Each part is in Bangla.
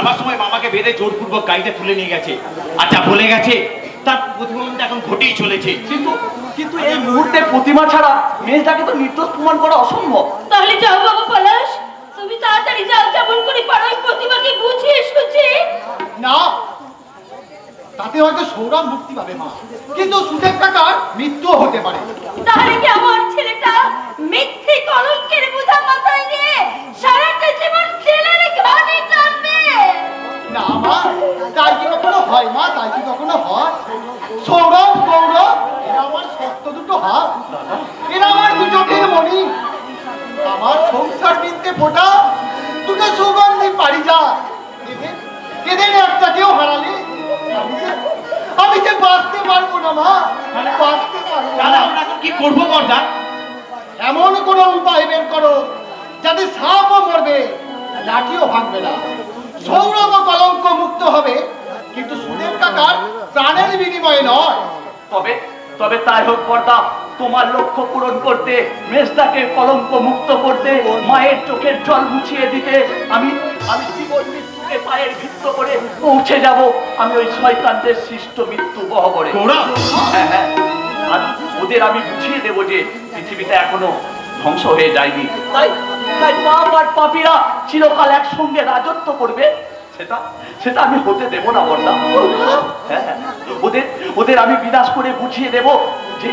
যাবার সময় মামাকে বেঁধে জোরপূর্বক গাড়িতে তুলে নিয়ে গেছে। আচ্ছা বলে গেছে তার প্রতিফলনটা এখন ঘটেই চলেছে। কিন্তু কিন্তু এই মুহূর্তে প্রতিমা ছাড়া মেয়েটাকে তো নির্দোষ প্রমাণ করা অসম্ভব। তাহলে যাও বাবা পলাশ, তুমি তাড়াতাড়ি যাও, যেমন করে পারো ওই প্রতিমাকে বুঝিয়ে এসেছে। না, তাতে হয়তো সৌরভ মুক্তি পাবে মা, কিন্তু সুদেব কাকার মৃত্যুও হতে পারে। তাহলে কি আমার ছেলেটা মিথ্যে কলঙ্কের বোঝা মাথায় নিয়ে সারাটা জীবন জেলের ঘাটে কাটবে? না মা, তাই কি কখনো হয় মা? তাই কি কখনো হয়? সৌরভ গৌরব এরা আমার শক্ত দুটো হাত, এরা আমার দু চোখের মণি, আমার সংসার কিনতে ফোটা দুটো সুগন্ধি পারিজাত। এদের একটাকেও হারালে আমি যে বাঁচতে পারবো না মা, বাঁচতে পারবো না। আমরা এখন কি করবো বর্দা? এমন কোনো উপায় বের করো যাতে সাপও মরবে, লাঠিও ভাঙবে না, সৌরভ কলঙ্ক মুক্ত হবে, কিন্তু সুদেব কাকার প্রাণের বিনিময়ে নয়। তবে তবে তাই হোক বর্দা, তোমার লক্ষ্য পূরণ করতে, মেজদাকে কলঙ্ক মুক্ত করতে, মায়ের চোখের জল মুছিয়ে দিতে আমি আমি জীবন মৃত্যুকে পায়ের ভিত্ত করে পৌঁছে যাব আমি ওই শয়তানদের সৃষ্ট মৃত্যু গহ্বরে। হ্যাঁ হ্যাঁ, আর ওদের আমি বুঝিয়ে দেবো যে পৃথিবীটা এখনো ধ্বংস হয়ে যায়নি। তাই তাই পাপ আর পাপীরা চিরকাল একসঙ্গে রাজত্ব করবে, সেটা সেটা আমি হতে দেব না বর্দা। হ্যাঁ হ্যাঁ, ওদের ওদের আমি বিনাশ করে বুঝিয়ে দেব যে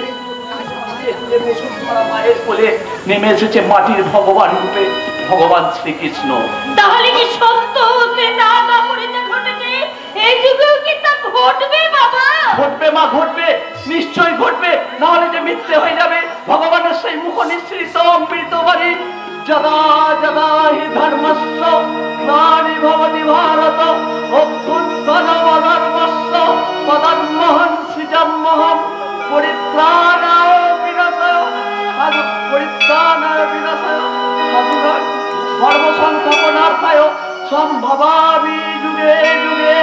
মায়ের কোলে নেমে এসেছে মাটির ভগবান রূপে ভগবান শ্রীকৃষ্ণ। তাহলে কি সত্য হতে না না করে যা ঘটেছে এই যুগেও কি তা ঘটবে বাবা? ঘটবে মা, ঘটবে, নিশ্চয়ই ঘটবে, না হলে যে মিথ্যে হয়ে যাবে ভগবানের সেই মুখ নিঃসৃত অমৃত বাণী, যদা যদা হি ধর্মস্য গ্লানি ভবতি ভারত অভ্যুত্থানমধর্মস্য তদন্মহং সৃজন্মহং পরিত্রাণায় বিনাশায় পরিত্রাণায় বিনাশায় সাধুনাথ ধর্ম সংস্থাপনার্থায় সম্ভবামি যুগে যুগে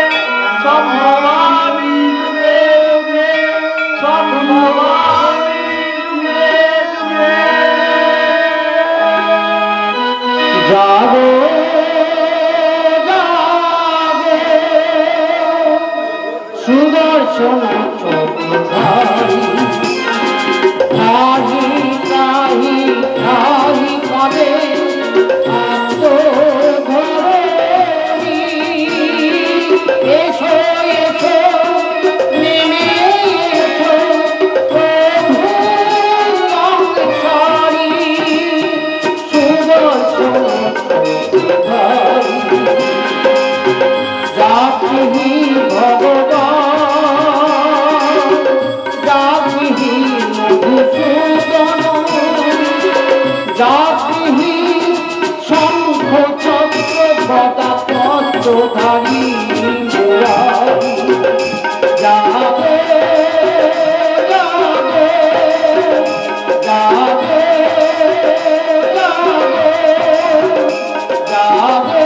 সম্ভবামি যুগে যুগে সম্ভবামি যুগে যুগে। জাগো জাগো সুদর্শন চক্রধারী, ত্রাহি ত্রাহি ত্রাহি করে আত্মঘরণী। এসো এসো নেমে এসো প্রভু সংসারী, সুদর্শন চক্রধারী। যাত্রী ভগবান যাত্রী মধুসূদন, যাত্রী শঙ্খ চক্র গদা পদ্মধারী মুরারি। যাবে যাবে যাবে যাবে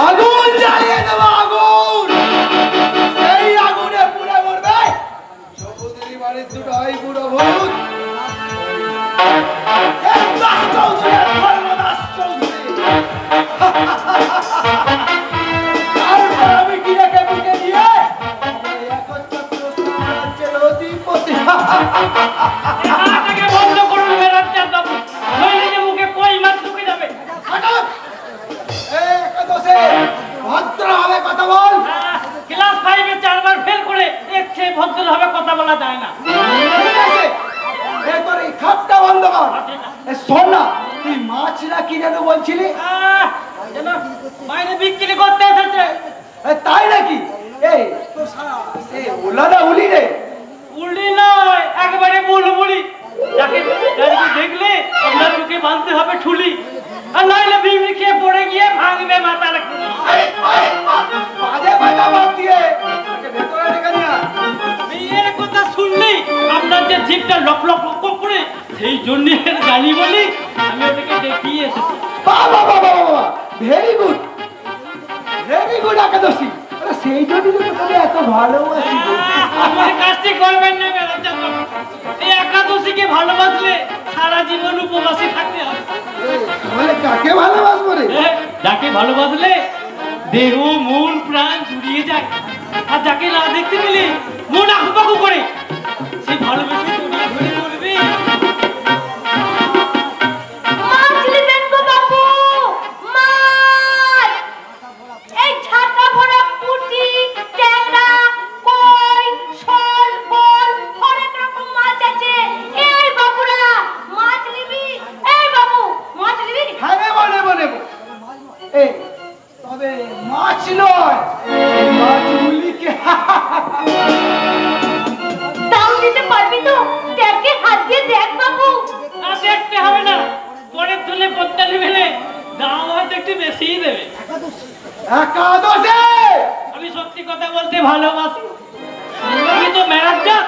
আগুন জ্বালিয়ে দেবো, আগুন, সেই আগুনে পুড়ে মরবে চৌধুরী বাড়ির দুটো হয় বুড়ো ভূত, দাস চৌধুরী আর ধর্মদাস চৌধুরী। তারপর আমি গিরাকে বুকে দিয়ে একচ্ছত্র সাম্রাজ্যের অধিপতি। বন্ধ করুন মেরাজ্জার বাবু, নইলে যে মুখে কই মাছ ঢুকে যাবে। ভদ্রভাবে কথা বল। ক্লাস 5-এ 4বার ফেল করে এর চেয়ে ভদ্রভাবে কথা বলা যায় না। তোর এই খাপটা বন্ধ কর। শোন না, তুই মাছ না কি যেন বলছিলি? যেন বাইরে বিক্রি করতে এসেছে। তাই নাকি? এই ওলা না উলি রে? উলি নয়, একেবারে বুলবুলি। যাকে দেখলে আপনার চোখে বাঁধতে হবে ঠুলি, আর নইলে বিমড়ি খেয়ে পড়ে গিয়ে ভাঙবে মাথার খুলি। বাজে কথা জন্য জানি বলি আমি ওটাকে দেখিয়ে এসেছি। বাবা বাবা বাবা, ভেরি গুড একাদশী। আরে সেই জন্যই তো তোকে এত ভালোবাসি গো। আমার কাজটি করবেন না ম্যানেজার বাবু। এই একাদশীকে ভালোবাসলে সারা জীবন উপবাসী থাকতে হবে। তাহলে কাকে ভালোবাসবো রে? যাকে ভালোবাসলে দেহ মন প্রাণ জুড়িয়ে যায়, আর যাকে না দেখতে পেলে মন আকুপাকু করে, সেই ভালোবেসে জড়িয়ে ধরে বলবে মাছ নেবেন গো বাবু, মাছ। এই ছাতা ভরা পুঁটি, ট্যাংরা, কই, শোল, বোল, অনেক রকম মাছ আছে। এই বাবুরা, মাছ নিবি? এই বাবু, মাছ নিবি? হ্যাঁ নেবো নেবো নেবো। এই তবে মাছ নয়, মাছগুলিকে দাম দিতে পারবি তো? ট্যাগে হাত দিয়ে দেখ বাবু। না দেখতে হবে না, পরের তুলে পদ্মা নেবে, দাম হয়তো একটু বেশিই দেবে। একাদশী। আমি সত্যি কথা বলতে ভালোবাসি, আমি তো ম্যানেজার,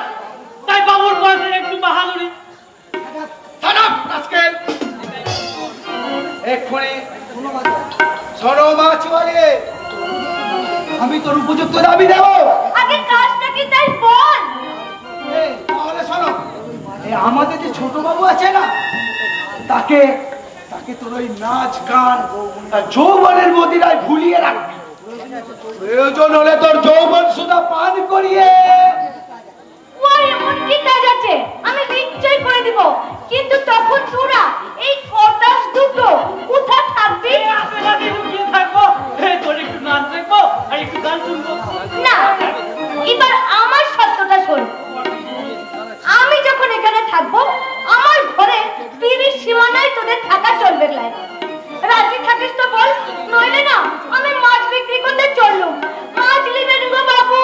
তাই বাবুর পয়সা একটু বাহাদুরি। এক্ষুনি শোনো মাছওয়ালি, আমি তোর উপযুক্ত দাবি দেবো। আগে কাজটা কি তাই বল। এই, তাহলে শোনো, এই আমাদের যে ছোট বাবু আছে না, তাকে তাকে তোর ওই নাচ গান আর যৌবনের মদিরায় ভুলিয়ে রাখবি। প্রয়োজন হলে তোর যৌবন সুধা পান করিয়ে ওই এমন কি কাজ আছে আমি নিশ্চয় করে দিব, কিন্তু তখন তোরা এই কটাস দুটো কোথা থাকবি? আশেপাশে লুকিয়ে থাকবো, এই তোর একটু নাচ দেখবো আর একটু গান শুনবো। না, এবার আমার সত্যটা শোন। আমি যখন এখানে থাকবো, আমার ঘরে 30 সীমানায় তোদের থাকা চলবে না। রাজি থাকিস তো বল, নইলে না আমি মাছ বিক্রি করতে চললুম। মাছ নেবেন গো বাবু,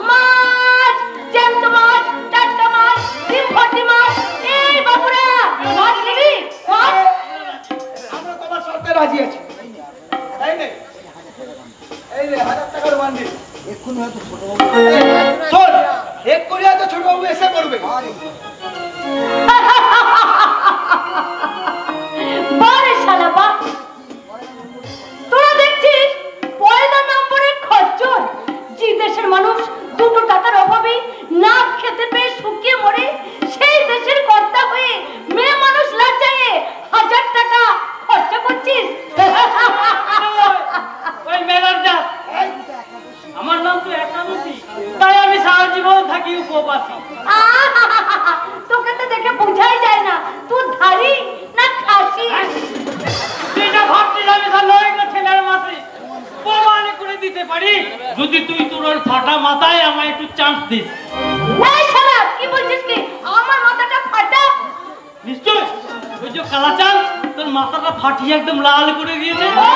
মাছ, জ্যান্ত মাছ, টাটকা মাছ, ডিম ভর্তি মাছ। এই বাবুরা, মাছ নিবি? মাছ? আমরা তোমার শর্তে রাজি আছি। এই নে, এই নে 1000 টাকার বান্ডিল। এক্ষুনি হয়তো ছোট বাবু শোন, এক্ষুনি হয়তো ছোট বাবু এসে পড়বে। বারে শালা বা, তোরা দেখছিস পয়লা নম্বরের খচ্চর। যে দেশের মানুষ 2 টাকার অভাবে না খেতে পেয়ে শুকিয়ে মরে, সেই দেশের কর্তা হয়ে মেয়ে মানুষ লজ্জায় 1000 টাকা খরচা করছিস। ওই ম্যানেজার, আমার নাম তো একাদশী, তাই আমি সারা জীবন থাকি উপবাসী। তোকে তো দেখে বোঝাই যায় না তুই ধারি না খাসি। যেটা ভাবছিস আমি তার লড়াই ছেলের মাসে প্রমাণ করে দিতে পারি, যদি তুই তোর ওর ফাটা মাথায় আমায় একটু চান্স দিস। এই শালা, কি বলছিস কি? আমার মাথাটা ফাটা? নিশ্চয় ওই যে কালাচাঁদ তোর মাথাটা ফাটিয়ে একদম লাল করে দিয়েছে। ও,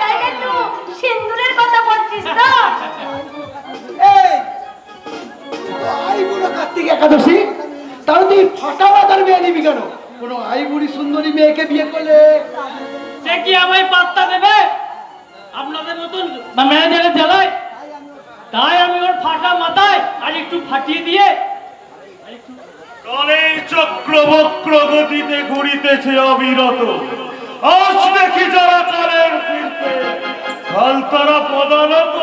তাইলে তুই সিন্দুরের কথা বলছিস তো? এই আইবুড়ো কার্তিক একাদশী, তাহলে তুই ফাটা মাথার মেয়ে নিবি কেন? কোনো আইবুড়ি সুন্দরী মেয়েকে বিয়ে করলে সে কি আমায় পাত্তা দেবে আপনাদের মতন ম্যানেজারের জ্বালায়? তাই আমি ওর ফাটা মাথায় আর একটু ফাটিয়ে দিয়ে কালের চক্রবক্র গতিতে ঘুরিতেছে অবিরত। আজ দেখি যারা কালের শীর্ষে কাল তারা পদানত।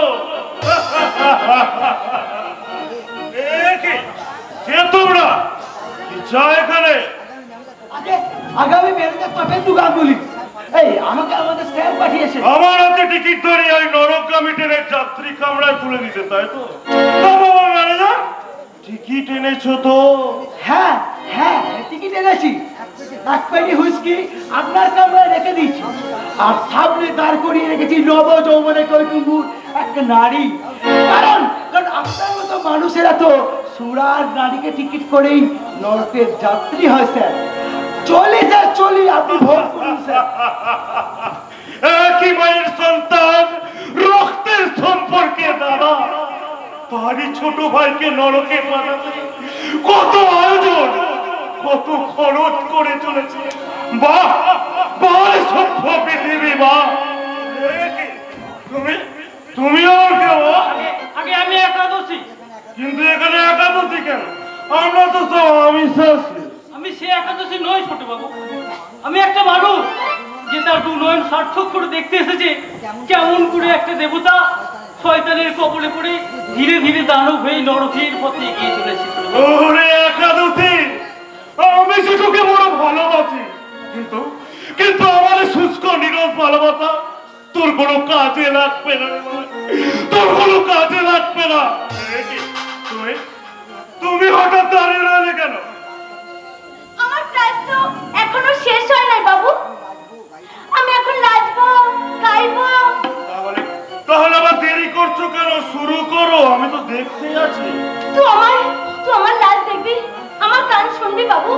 কে তোমরা? কি চাও এখানে? আগামী ম্যানেজার তপেন্দু গাঙ্গুলি, এই আমাকে আমাদের স্যার পাঠিয়েছে। আমার হাতে টিকিট ধরে ওই নরকগামী ট্রেনের যাত্রী কামরায় তুলে দিতে, তাই তো? তা বাবা ম্যানেজার, টিকিট এনেছো তো? হ্যাঁ হ্যাঁ, টিকিট এনেছি। 1 পেটি হুইস্কি আপনার কামরায় রেখে দিয়েছি, আর সামনে দাঁড় করিয়ে রেখেছি নব যৌবনে কৈটুম্বুর একটা নারী। কারণ কারণ আপনার মতো মানুষেরা তো সুরার নারীকে টিকিট করেই নরকের যাত্রী হয় স্যার। চলি স্যার চলি, আপনি ভোগ করুন স্যার। একই মায়ের সন্তান, রক্তের সম্পর্কে দাদা, তারই ছোট ভাইকে নরকে পাঠাতে কত আয়োজন, কত খরচ করে চলেছে। বাহ বাহ, সভ্য পৃথিবী বাহ। তুমি তুমি আর কেউ? আগে আমি একাদশী। কিন্তু এখানে একাদশী কেন? আমরা তো সব আমিষ আছি। আমি সে একাদশী ছোট বাবু, আমি একটা মানুষ যে তার দু নয়ন সার্থক করে দেখতে এসেছে কেমন করে একটা দেবতা শয়তানের কবলে পড়ে ধীরে ধীরে দানব হয়ে নরকের পথে এগিয়ে চলেছে। ওরে একাদশী, আমি শিশুকে বড় ভালোবাসি, কিন্তু কিন্তু আমাদের শুষ্ক নিরস ভালোবাসা তোর কোনো কাজে লাগবে না রে ভাই, তোর কোনো কাজে লাগবে না। এ কি, তুমি তুমি হঠাৎ দাঁড়িয়ে রইলে কেন? আমার কাজ তো এখনো শেষ হয় নাই বাবু। আমি এখন নাচবো, গাইবো। তাহলে তাহলে আবার দেরি করছো কেন? শুরু করো, আমি তো দেখতেই আছি। তুই আমার নাচ দেখবি, আমার গান শুনবি বাবু।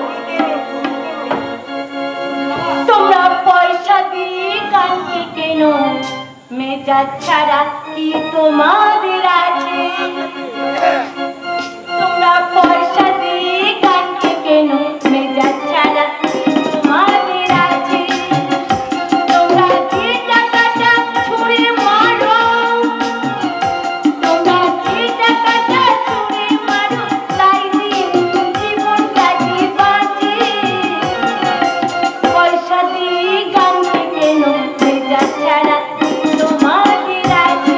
তোমরা পয়সা দিয়ে গানকে কেন, মেজাজ ছাড়া কি তোমাদের আছে? তোমরা পয়সা দিয়ে গানকে কেন, মেজাজ ছাড়া কি তোমাদের আছে? তোমরা যে টাকাটা ছুঁড়ে মারো, তোমরা যে টাকাটা ছুঁড়ে মারো, তাই দিয়ে জীবনটা যে বাঁচে। পয়সা দিয়ে গানকে কেন, মেজাজ ছাড়া কি তোমাদের আছে?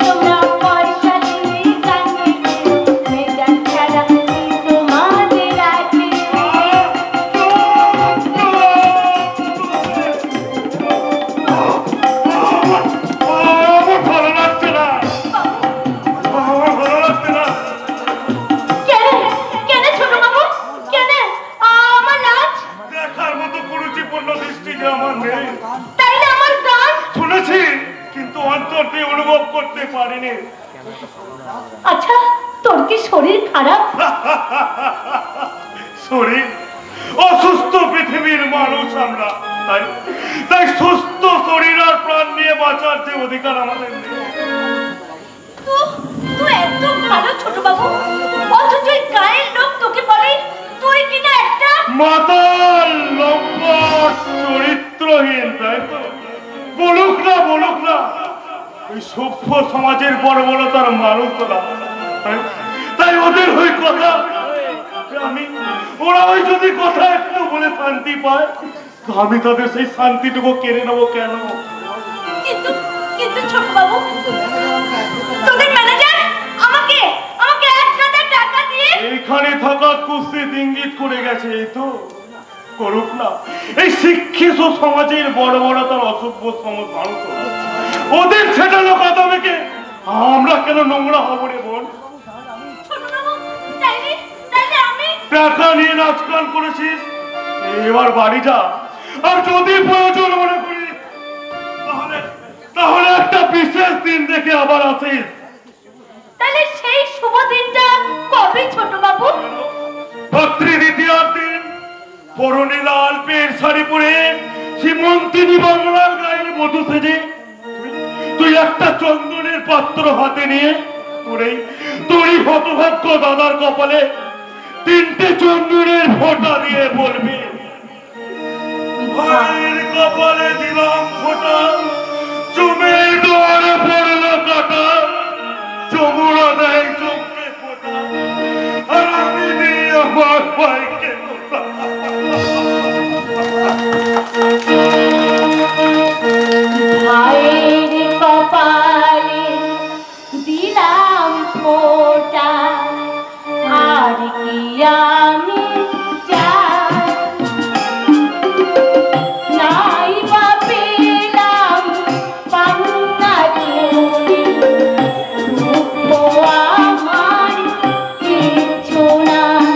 তোমরা পয়সা দিয়ে গানকে কেন, মেজাজ ছাড়া কি তোমাদের আছে? আমার ভালো লাগছে না, আমার ভালো লাগছে না। কেন কেন ছোট বাবু, কেন আমার নাচ? দেখার মতো কুরুচিপূর্ণ দৃষ্টি যে আমার নেই। তাইলে আমার গান? শুনেছি, কিন্তু অন্তর দিয়ে অনুভব করতে পারিনি। আচ্ছা, তোর কি শরীর খারাপ? শরীর অসুস্থ পৃথিবীর মানুষ আমরা, তাই তাই সুস্থ শরীর আর প্রাণ নিয়ে বাঁচার যে অধিকার আমাদের নেই। তুই এত ভালো ছোট বাবু, অথচ এই গায়ের লোক তোকে বলে তুই কিনা একটা মাতাল লম্পট চরিত্রহীন, তাই তো? বলুক না এই সভ্য সমাজের বর্বরতার মানুষরা, তাই ওদের ওই কথা ওরা ওই যদি কথা একটু বলে শান্তি পায়, তো আমি তাদের সেই শান্তিটুকু কেড়ে নেবো কেন? কিন্তু কিন্তু ছোট বাবু, তোদের ম্যানেজার আমাকে আমাকে 1,000 টাকা দিয়ে এইখানে থাকা কুৎসিত ইঙ্গিত করে গেছে। এই তো করুক না, এই শিক্ষিত সমাজের বর্বরতার অসভ্য সমাজ মানুষ, ওদের ছেটানো কথা থেকে আমরা কেন নোংরা হবো রে বোন? ছোট বাবু, তাইলে আমি টাকা নিয়ে নাচ গান করেছিস, এবার বাড়ি যা, আর যদি প্রয়োজন মনে করি তাহলে তাহলে একটা বিশেষ দিন দেখে আবার আসিস। তাহলে সেই শুভ দিনটা কবে ছোট বাবু? ভক্তি দ্বিতীয়ার দিন পরনে লাল পেট শাড়ি পরে সীমন্তিনী বাংলার গায়ের মধু সেজে তুই একটা চন্দনের পাত্র হাতে নিয়ে তোরই হতভাগ্য দাদার কপালে 3টে চন্দনের ফোঁটা দিয়ে বলবি, ভাইয়ের কপালে দিলাম ফোঁটা, চুমে দোয়ারে পড়লো কাটা, চমুরা দেয় চোখে ফোঁটা, আর আমি দিই আমার ভাইকে। ভাইয়ের কপালে দিলাম ফোঁটা, আর কি আমি চাই? নাই বা পেলাম পান্না তুমি, দুঃখ আমার কিচ্ছু নাই।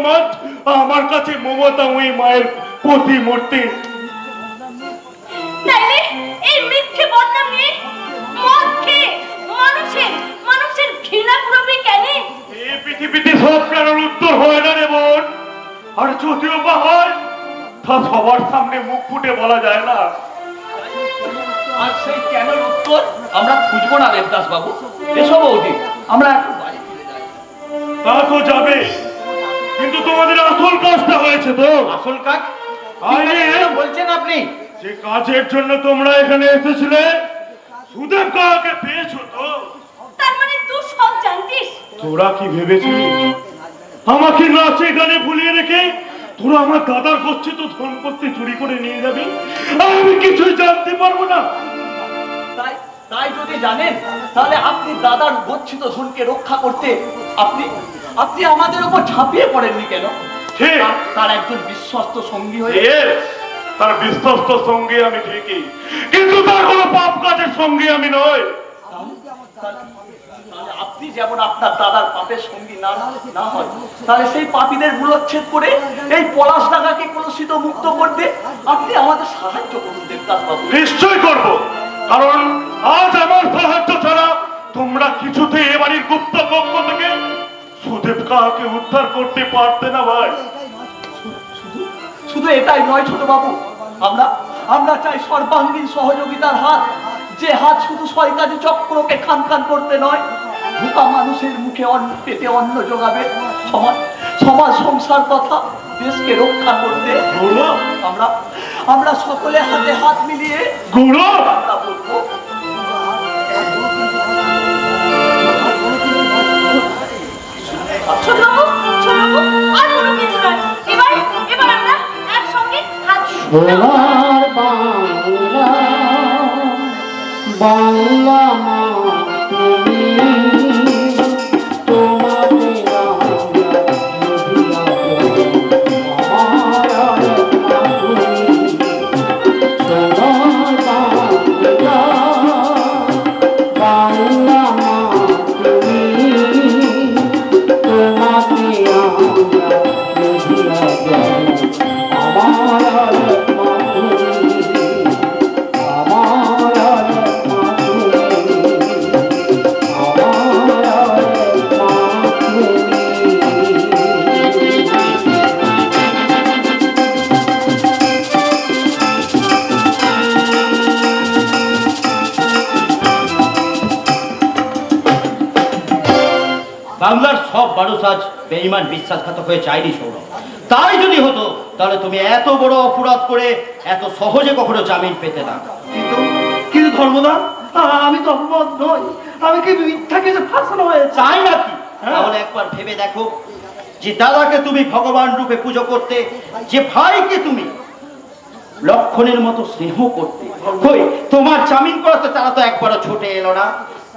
মাঠ, আমার কাছে মমতা ওই মায়ের প্রতিমূর্তি। তাইলে এই মিথ্যে বদনাম নিয়ে মদ খেয়ে মানুষের ঘৃণা করবে কেন? এই পৃথিবীতে সব প্রাণের উত্তর হয় না রে বোন, আর যদিও বা হয় তা সবার সামনে মুখ ফুটে বলা যায় না। আর সেই কেনের উত্তর আমরা খুঁজবো না দেবদাস বাবু। এসো বৌদি, আমরা একটু বাড়ি ফিরে যাই। তা তো যাবে, কিন্তু তোমাদের আসল কাজটা হয়েছে তো। আসল কাজ আরে বলছেন আপনি? যে কাজের জন্য তোমরা এখানে এসেছিলে, সুদেব কাকে পেয়েছো তো? তার মানে তুই সব জানতিস? তোরা কি ভেবেছিলি আমাকে নাচে গানে ভুলিয়ে রেখে তোরা আমার দাদার গচ্ছিত সম্পত্তি চুরি করে নিয়ে যাবি? আমি কিছুই জানতে পারবো না। তাই তাই যদি জানেন, তাহলে আপনি দাদার গচ্ছিত ধনকে রক্ষা করতে আপনি আমাদের উপর ঝাঁপিয়ে পড়েননি কেন? ঠিক। তার একজন বিশ্বস্ত সঙ্গী হয়ে তার বিশ্বস্ত সঙ্গী আমি ঠিকই, কিন্তু তার কোনো পাপ কাজের সঙ্গী আমি নয়। তাহলে আপনি যেমন আপনার দাদার পাপের সঙ্গী না হয়, তাহলে সেই পাপীদের মূলচ্ছেদ করে এই পলাশডাঙ্গাকে কলুষিত মুক্ত করতে আপনি আমাদের সাহায্য করুন দেবদাস বাবু। নিশ্চয় করব, কারণ আজ আমার সাহায্য ছাড়া তোমরা কিছুতেই এ বাড়ির গুপ্ত কক্ষ থেকে সুদেব কাকে উদ্ধার করতে পারতে না ভাই। শুধু এটাই নয় ছোট বাবু, আমরা চাই সর্বাঙ্গীন সহযোগিতার হাত, যে হাত শুধু শয়তানি চক্রকে খান খান করতে নয়, ভুকা মানুষের মুখে পেটে অন্ন যোগাবে, সমাজ সংসার তথা দেশকে রক্ষা করতে আমরা সকলে হাতে হাত মিলিয়ে গুরু আমরা বলবো। ছোটবাবু, আর কোনো কিছু নয়। এবার আমরা একসঙ্গে হাত সোনার বাংলা বাংলা মা তুমি, তোমাকে বাংলার সব মানুষ আজ বেঈমান বিশ্বাসঘাতক হয়ে চাইনি সৌরভ। তাই যদি হতো তাহলে তুমি এত বড় অপরাধ করে এত সহজে কখনো জামিন পেতে না। কিন্তু ধর্মদা, আমি তো অপরাধ নই, আমি কি মিথ্যাকে যে ফাঁসানো হয়ে চাই নাকি? তাহলে একবার ভেবে দেখো, যে দাদাকে তুমি ভগবান রূপে পুজো করতে, যে ভাইকে তুমি লক্ষণের মতো স্নেহ করতে, কই তোমার জামিন করাতে তারা তো একবারও ছুটে এলো না?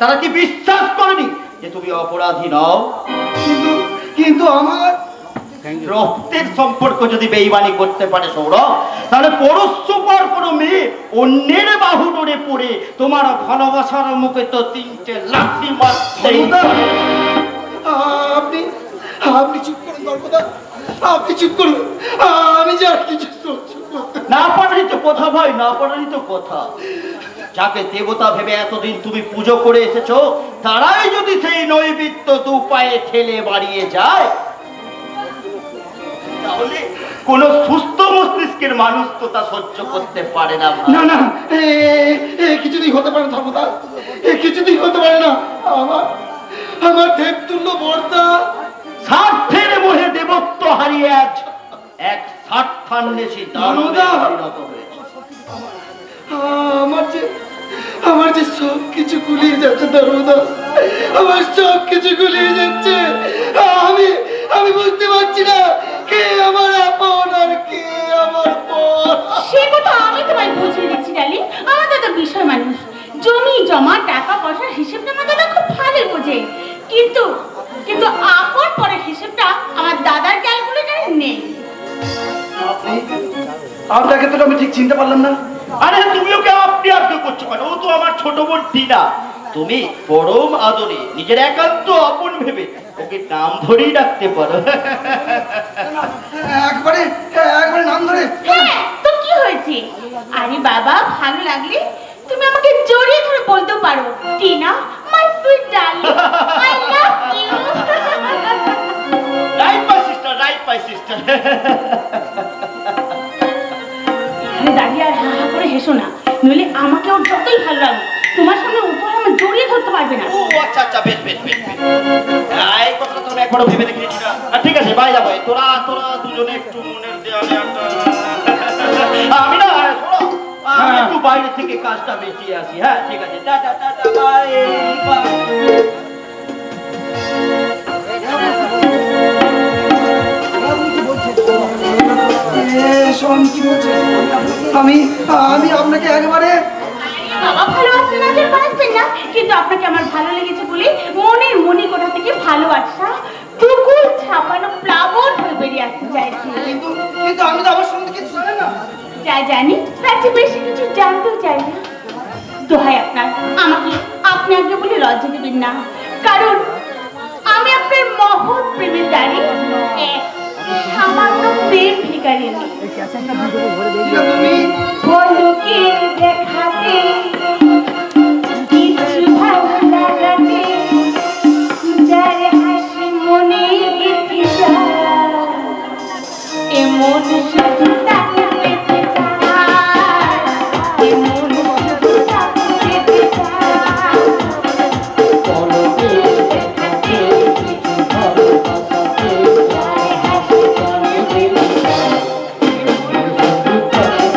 তারা কি বিশ্বাস করেনি যে তুমি অপরাধী নও? কিন্তু আমার রক্তের সম্পর্ক যদি বেঈমানি করতে পারে সৌরভ, তাহলে পরস্পর কোনো মেয়ে অন্যের বাহু ডোরে পড়ে তোমার ভালোবাসার মুখে তো 3টে লাথি মারতে। আপনি চুপ করুন দর্পদা, আপনি চুপ করুন, আমি যে আর কিছু না পারারই তো কথা ভাই, না পারারই তো কথা। যাকে দেবতা ভেবে এতদিন তুমি পুজো করে এসেছো, তারাই যদি সেই নৈবেদ্য দু পায়ে ঠেলে বাড়িয়ে যায়, তাহলে কোন সুস্থ মস্তিষ্কের মানুষ তো তা সহ্য করতে পারে না। না না, কিছুতেই হতে পারে না ধর্মদা, কিছুতেই হতে পারে না। আমার দেবতুল্য বর্দা স্বার্থের মোহে দেবত্ব হারিয়ে এক স্বার্থান্বেষী দানবে পরিণত হয়েছে। আমার যে সব কিছু গুলিয়ে যাচ্ছে ধর্মদা, আমার সব কিছু গুলিয়ে যাচ্ছে। আমি বুঝতে পারছি না কে আমার আপন আর কে আমার পর। সে কথা আমি তোমায় বুঝিয়ে দিচ্ছি ডালি। আমাদের তো বিষয় মানুষ, জমি জমা টাকা পয়সার হিসেবটা আমাদের খুব ভালো বোঝে, কিন্তু আপন পরের হিসেবটা আমার দাদার ক্যালকুলেটারে নেই। আপনাকে তো আমি ঠিক চিনতে পারলাম না। আরে তুমি ওকে আপনি করছো কেন? ও তো আমার ছোট বোন টিনা। তুমি পরম আদরে নিজের একান্ত আপন ভেবে ওকে নাম ধরেই রাখতে পারো। বাবা ভালো লাগলে তুমি আমাকে জড়িয়ে ধরে বলতে পারো, Tina my sweet darling, I love you. Right my sister, right my sister. এখানে দাঁড়িয়ে আর হা হা করে হেসো না, নইলে আমাকে ওর যতই ভালো লাগে তোমার সামনে উপর আমি জড়িয়ে ধরতে পারবে না। ও আচ্ছা আচ্ছা, বেশ বেশ বেশ বেশ। এই কথাটা তো আমি একবারও ভেবে দেখিনি টিনা। ঠিক আছে বাই যাবো, তোরা তোরা দুজনে একটু মনের দেয়ালে একটা আমি না শোনো, আমি একটু বাইরে থেকে কাজটা বেঁচিয়ে আসি। হ্যাঁ ঠিক আছে, টাটা টাটা বাই বাই। আমি আপনাকে একেবারে বাবা ভালোবাসতে না যে বাঁচবেন না, কিন্তু আপনাকে আমার ভালো লেগেছে বলে মনের মণিকোঠা থেকে ভালোবাসা দুকুল ছাপানো প্লাবন হয়ে বেরিয়ে আসতে চাইছি। কিন্তু আমি তো আমার সঙ্গে কিছু জানি না। যা জানি তার চেয়ে বেশি কিছু জানতেও চাই না। দোহাই আপনার, আমাকে আপনি আগে বলে লজ্জা দেবেন না, কারণ আমি আপনার মহৎ প্রেমের দ্বারে এক সামান্য প্রেম ভিখারি। তুমি বন্ধুকে দেখাতে কিছু ভালো লাগাতে যার হাসি মনে গেঁথে যায়, এমন শুধু তাকে পেতে চায়, এমন শুধু তাকে পেতে চায়। বন্ধুকে দেখাতে কিছু ভালো লাগাতে যার হাসি মনে গেঁথে যায়।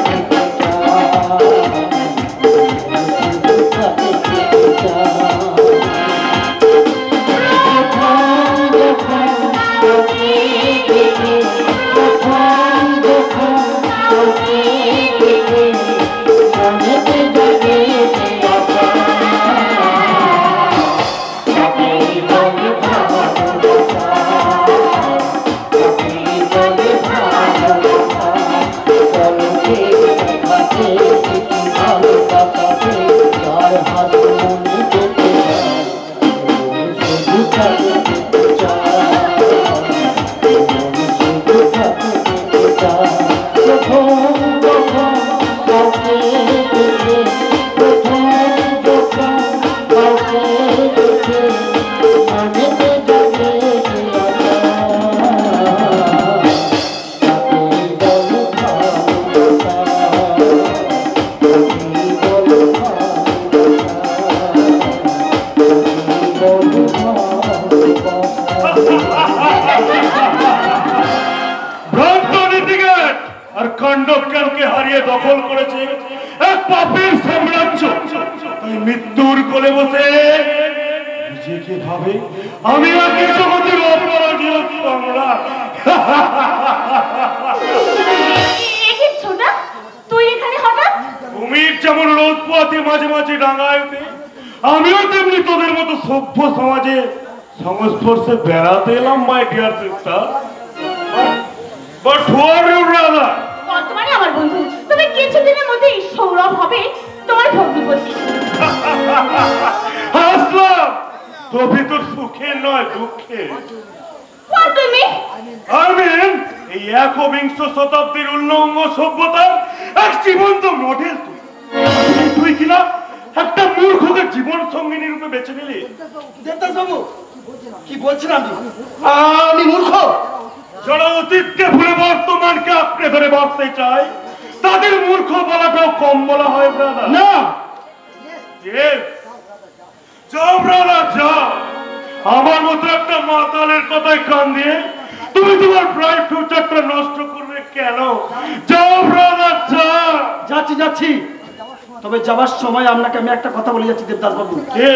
কন্ডক্টরকে হারিয়ে দখল করেছে এক পাপের সাম্রাজ্য। তাই মৃত্যুর কোলে বসে নিজেকে ভাবে আমি আগে জগতের অপরাধীয় সম্রাট। ছোটা তুই এখানে হঠাৎ? কুমির যেমন রোদ পোয়াতে মাঝে মাঝে ডাঙায় ওঠে, আমিও তেমনি তোদের মতো সভ্য সমাজে সংস্পর্শে বেড়াতে এলাম my dear sister. But who are you, brother? বর্তমানে আমার বন্ধু, তবে কিছুদিনের মধ্যেই সৌরভ হবে তোমার ভগ্নিপতি। হাসলাম, তবে তোর সুখে নয় দুঃখে। What do you mean? I mean, এই একবিংশ শতাব্দীর উল্লঙ্গ সভ্যতার এক জীবন্ত মডেল তুই কিনা একটা মূর্খকে জীবন সঙ্গিনী রূপে বেছে নিলি। দেবদাস বাবু কি বলছেন আপনি? আমি মূর্খ? যারা অতীতকে ভুলে বর্তমানকে আঁকড়ে ধরে বাঁচতে চায় তাদের মূর্খ বলাটাও কম বলা হয় ব্রাদার। না, Yes. যাও ব্রাদার যাও, আমার মতো একটা মাতালের কথায় কান দিয়ে তুমি তোমার ব্রাইট ফিউচারটা নষ্ট করবে কেন? যাও ব্রাদার যাও। যাচ্ছি যাচ্ছি, তবে যাবার সময় আপনাকে আমি একটা কথা বলে যাচ্ছি দেবদাস বাবু। কে?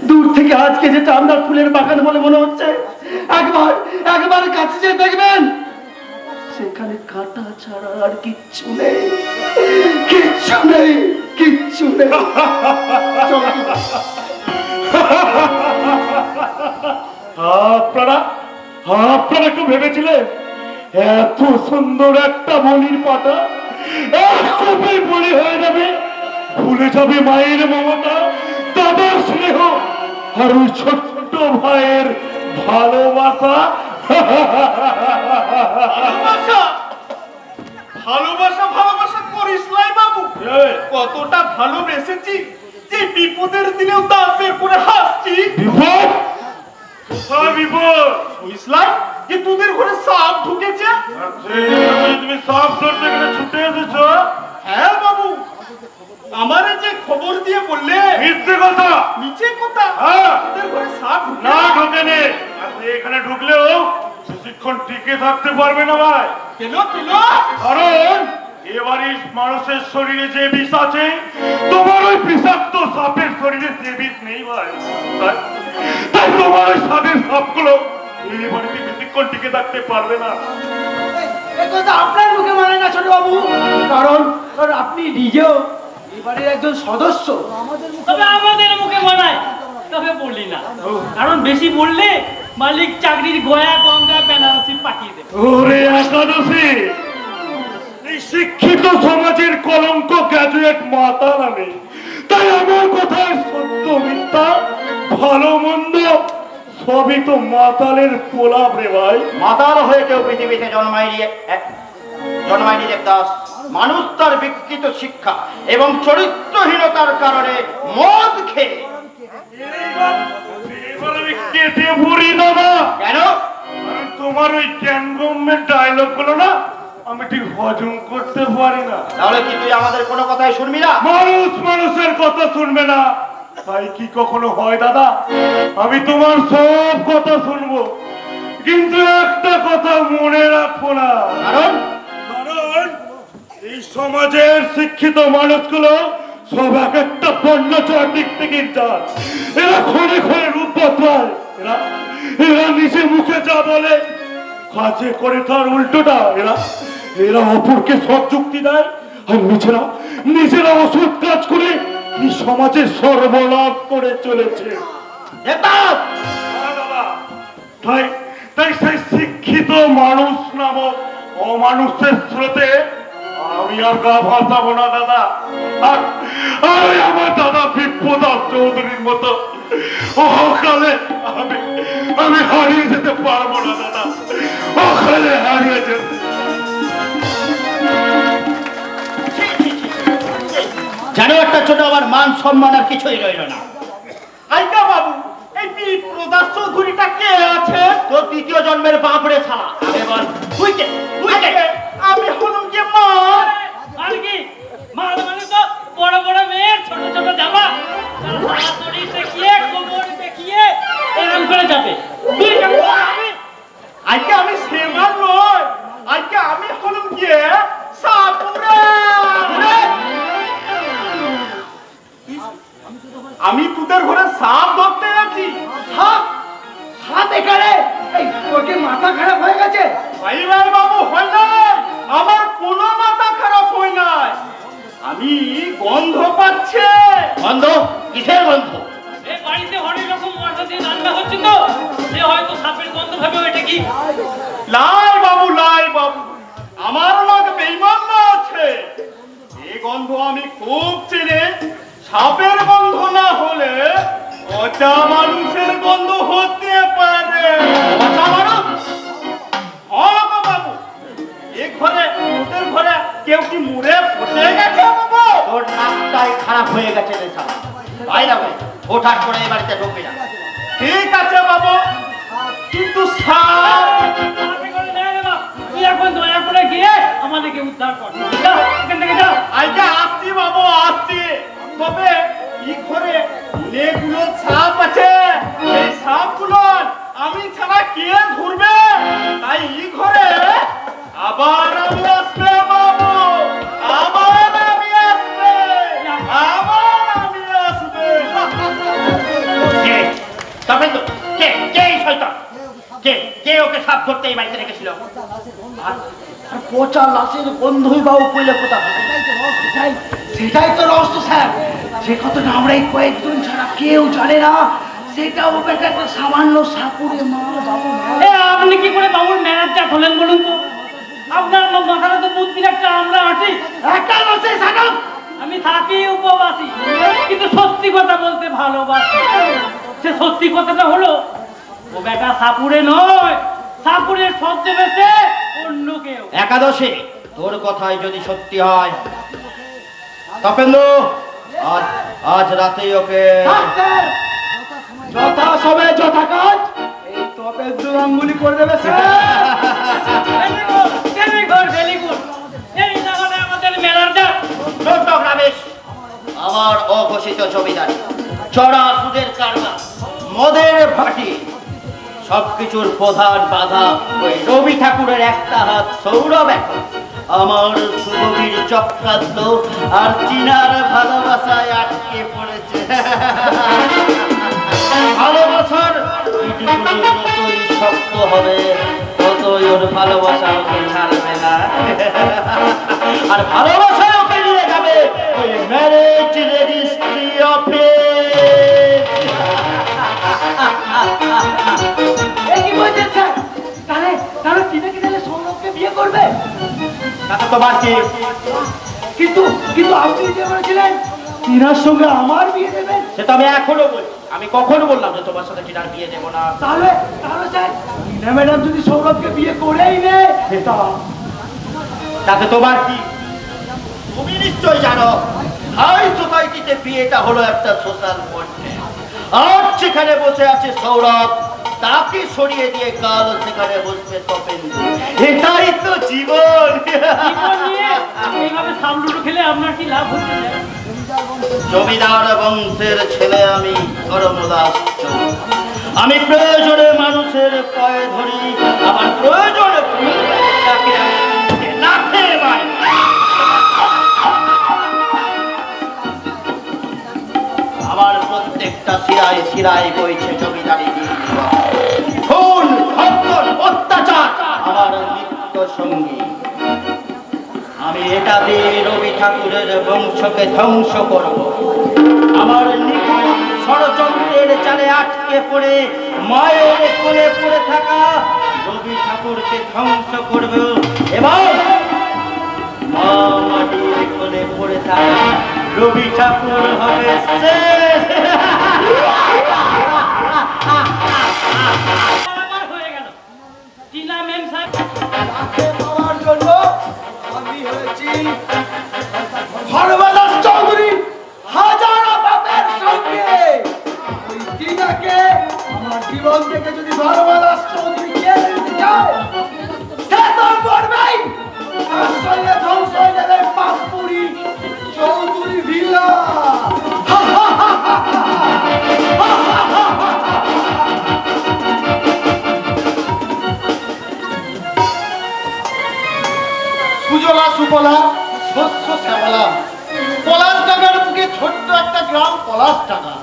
দূর থেকে আজকে যেটা আপনার ফুলের বাগান বলে মনে হচ্ছে, একবার কাছে যেয়ে দেখবেন সেখানে কাঁটা ছাড়া আর কিচ্ছু নেই, কিচ্ছু নেই, কিচ্ছু নেই। আপনারা একটু ভেবেছিলেন এত সুন্দর একটা বলির পাতা একটুই বলি হয়ে যাবে, ভুলে যাবে মায়ের মমতা, দাদার স্নেহ আর ওই ছোট্ট ভাইয়ের ভালোবাসা। ভালোবাসা ভালোবাসা ভালোবাসা করিস নাই বাবু, কতটা ভালোবেসেছি যে বিপদের দিনেও দাঁতের করে হাসছি। বিপদ? কোথায় বিপদ? ইসলাম যে তোদের ঘরে সাপ ঢুকেছে। আর সেই জন্য তুমি সাপ ধরতে গেলে ছুটে এসেছো? হ্যাঁ বাবু, আমারে যে খবর দিয়ে বললে মিথ্যে কথা। নিচে কথা, হ্যাঁ, তোদের ঘরে সাপ ঢুকে না ঢোকেনি। আর এখানে ঢুকলেও বেশিক্ষণ টিকে থাকতে পারবে না ভাই। কেন কেন? কারণ এবারে মানুষের শরীরে যে বিষ আছে, তোমার ওই বিষাক্ত সাপের শরীরে সে বিষ নেই ভাই। তাই তোমার ওই সাপের সাপগুলো এই বাড়িতে বেশিক্ষণ টিকে থাকতে পারবে না। কথা আপনার মুখে মানে না ছোট বাবু, কারণ আপনি নিজেও এই বাড়ির একজন সদস্য। তবে আমাদের মুখে মানায়, তবে বলি না, কারণ বেশি বললে মালিক চাকরির গয়া গঙ্গা বেনারসি পাঠিয়ে দেবে। ওরে একাদশী, এই শিক্ষিত সমাজের কলঙ্ক গ্রাজুয়েট মাতাল আমি। তাই আমার কথায় সত্য মিথ্যা ভালো মন্দ সবই তো মাতালের পোলাপ রে ভাই। মাতাল হয়ে কেউ পৃথিবীতে জন্মায়নি দেবদাস। মানুষ তার বিকৃত শিক্ষা এবং চরিত্রহীনতার কারণে মদ খেয়ে। এবার আমি কেটে পড়ি দাদা। কেন? কারণ তোমার ওই জ্ঞানগম্যের ডায়লগ গুলো না আমি ঠিক হজম করতে পারি না। তাহলে কি তুই আমাদের কোনো কথাই শুনবি না? মানুষ মানুষের কথা শুনবে না, তাই কি কখনো হয় দাদা? আমি তোমার সব কথা শুনবো, কিন্তু একটা কথা মনে রাখবো না। কারণ কারণ এই সমাজের শিক্ষিত মানুষগুলো সব এক একটা পণ্য চড়ার দিক থেকে যান। এরা ক্ষণে ক্ষণে রূপ বদলায়। এরা নিজে মুখে যা বলে কাজে করে তার উল্টোটা। এরা অপরকে সৎ যুক্তি দেয়, আর নিজেরা অসৎ কাজ করে এই সমাজের সর্বনাশ করে চলেছে। দেবদাস, হ্যাঁ দাদা, তাই সেই শিক্ষিত মানুষ নামক অমানুষের স্রোতে আমি আর গা ভাসাবো না দাদা। আর আমার দাদা বিপ্রদাস চৌধুরীর মতো অকালে আমি হারিয়ে যেতে পারবো না দাদা, অকালে হারিয়ে যেতে। জানো একটা ছোট আমার মান সম্মান আর কিছুই রইল না। আইকা বাবু, এই বিপ্রদাস চৌধুরীটা কে আছে? তোর তৃতীয় জন্মের বাপরে শালা। এবার তুই কে? তুই কে? আমি হলাম যে মা। আর কি মাল মানে তো বড় বড় মেয়ের ছোট ছোট জামা, শাশুড়ি দেখিয়ে কোমর দেখিয়ে এরকম করে যাবে। তুই কেমন? আইকা আমি সেমা নয়, আইকা আমি হলাম যে সাপুরা। আমি তোদের ঘরে সাপ ধরতে আছি। সাপ? সাপ এখানে? এই তোর কি মাথা খারাপ হয়ে গেছে? ভাই বাবু, হয় নাই, আমার কোনো মাথা খারাপ হয় নাই। আমি গন্ধ পাচ্ছে। গন্ধ? কিসের গন্ধ? এই বাড়িতে অনেক রকম মশলা দিয়ে রান্না হচ্ছে তো, সে হয়তো সাপের গন্ধ ভাবে ওইটা কি। লাই বাবু, আমার লোক বেঈমান না আছে। এই গন্ধ আমি খুব চিনি। সাপের গন্ধ না হলে পচা মানুষের গন্ধ হতে পারে। পচা মানুষ? হ্যাঁ গো বাবু, এই ঘরে ওদের ঘরে কেউ কি মুড়ে পচে গেছে বাবু? তোর নাকটাই খারাপ হয়ে গেছে রে শালা। বাইরে ভাই, ওঠাট করে এই বাড়িতে ঢুকবি না। ঠিক আছে বাবু, কিন্তু সাপ তাড়াতাড়ি করে নে রে বাপ, তুই এখন দয়া করে গিয়ে আমাদেরকে উদ্ধার কর। যা, এখান থেকে যা। আইকা আসছি বাবু, আসছি। তবে এই ঘরে অনেকগুলো সাপ আছে। এই সাপগুলো আমি ছাড়া কে ধরবে? তাই এই ঘরে আবার আমি আসবে বাবু, আবার আমি আসবে, আবার আমি আসবে। কে? তবে তো কে? কে এই শয়তান? কে ওকে সাপ ধরতে এই বাড়িতে রেখেছিল? আর পচা লাশের গন্ধই বা উপলে কোথা? সেটাই তো রহস্য স্যার। যে কথাটা আমরা এই কয়েকজন ছাড়া কেউ জানে না, সেটাও বেটা একটা সামান্য সাপুরে মা বাবু। এ আপনি কি করে বাবুর ম্যানেজার হলেন বলুন তো? আপনার মাথাটা তো বুদ্ধির একটা আমরা আছি। একটা লসে সাকাম। আমি থাকি উপবাসী, কিন্তু সত্যি কথা বলতে ভালোবাসি। সে সত্যি কথাটা হলো, ও বেটা সাপুরে নয়, সাপুরের ছদ্মবেশে অন্য কেউ। একাদশী, তোর কথাই যদি সত্যি হয় তপেন্দ্র, আজ আজ রাতেই ওকে স্যার, যথা সময়ে যথা কাজ এই তপেন্দ্র আঙ্গুলি করে দেবে স্যার। Very good. এই তাহলে আমাদের মেলার ডাক। ছোট্ট রমেশ, আমার অঘোষিত জমিদারি, চড়া সুদের কারবার, মদের ভাটি, সবকিছুর প্রধান বাধা ওই রবি ঠাকুরের একটা হাত সৌরভ এখন আমার সুরবীর চক্রান্ত আর চিনার ভালোবাসায় আটকে পড়েছে। ভালোবাসার ইটগুলো যতই শক্ত হবে ততই ওর ভালোবাসা ওকে ছাড়বে না, আর ভালোবাসা ওকে নিয়ে যাবে ওই ম্যারেজ রেজিস্ট্রি অফিস। এ কি বলছেন স্যার? তাহলে তাহলে টিনাকে তাহলে সৌরভকে বিয়ে করবে? তাতে তোমার কি? কিন্তু কিন্তু আপনি যে বলেছিলেন টিনার সঙ্গে আমার বিয়ে দেবেন। সেটা আমি এখনো বলি, আমি কখনো বললাম যে তোমার সাথে টিনার বিয়ে দেবো না। তাহলে তাহলে স্যার টিনা ম্যাডাম যদি সৌরভকে বিয়ে করেই নেয় সেটা তাতে তোমার কি? তুমি নিশ্চয় জানো হাই সোসাইটিতে বিয়েটা হলো একটা সোশ্যাল কন্টেন্ট। আজ সেখানে বসে আছে সৌরভ, তাকে সরিয়ে দিয়ে কাল সেখানে বসবে তপেন্দ্র। এটাই তো জীবন। জীবন নিয়ে এইভাবে সামলুটো খেলে আপনার কি লাভ হচ্ছে স্যার? জমিদার বংশের ছেলে আমি, ধর্মদাস চৌধুরী। আমি প্রয়োজনে মানুষের পায়ে ধরি, আবার প্রয়োজনে তাকে আমি লাথে মারি। আমার প্রত্যেকটা শিরায় শিরায় বইছে জমিদারি, খুন, ধর্ষণ, অত্যাচার আমার নিত্য সঙ্গী। আমি এটা দিয়ে রবি ঠাকুরের বংশকে ধ্বংস করব। আমার নিখুঁত ষড়যন্ত্রের জালে আটকে পড়ে মায়ের কোলে পড়ে থাকা রবি ঠাকুরকে ধ্বংস করব এবং মা মাটির কোলে পড়ে থাকা রবি ঠাকুর হবে শেষ। আমার হয়ে গেল। টিনা ম্যাম সাহেব তাকে পাওয়ার জন্য আমি হয়েছি ধর্মদাস চৌধুরী হাজারো বাপের সঙ্গে। ওই টিনাকে আমার জীবন থেকে যদি ধর্মদাস চৌধুরী কেড়ে নিতে চায় সে তো করবেই। তার সঙ্গে ধ্বংস হয়ে যাবে পাপুরি চৌধুরী ভিলা। সুজলা সুফলা শস্য শ্যামলা, পলাশডাঙ্গার বুকে ছোট্ট একটা গ্রাম পলাশডাঙ্গা।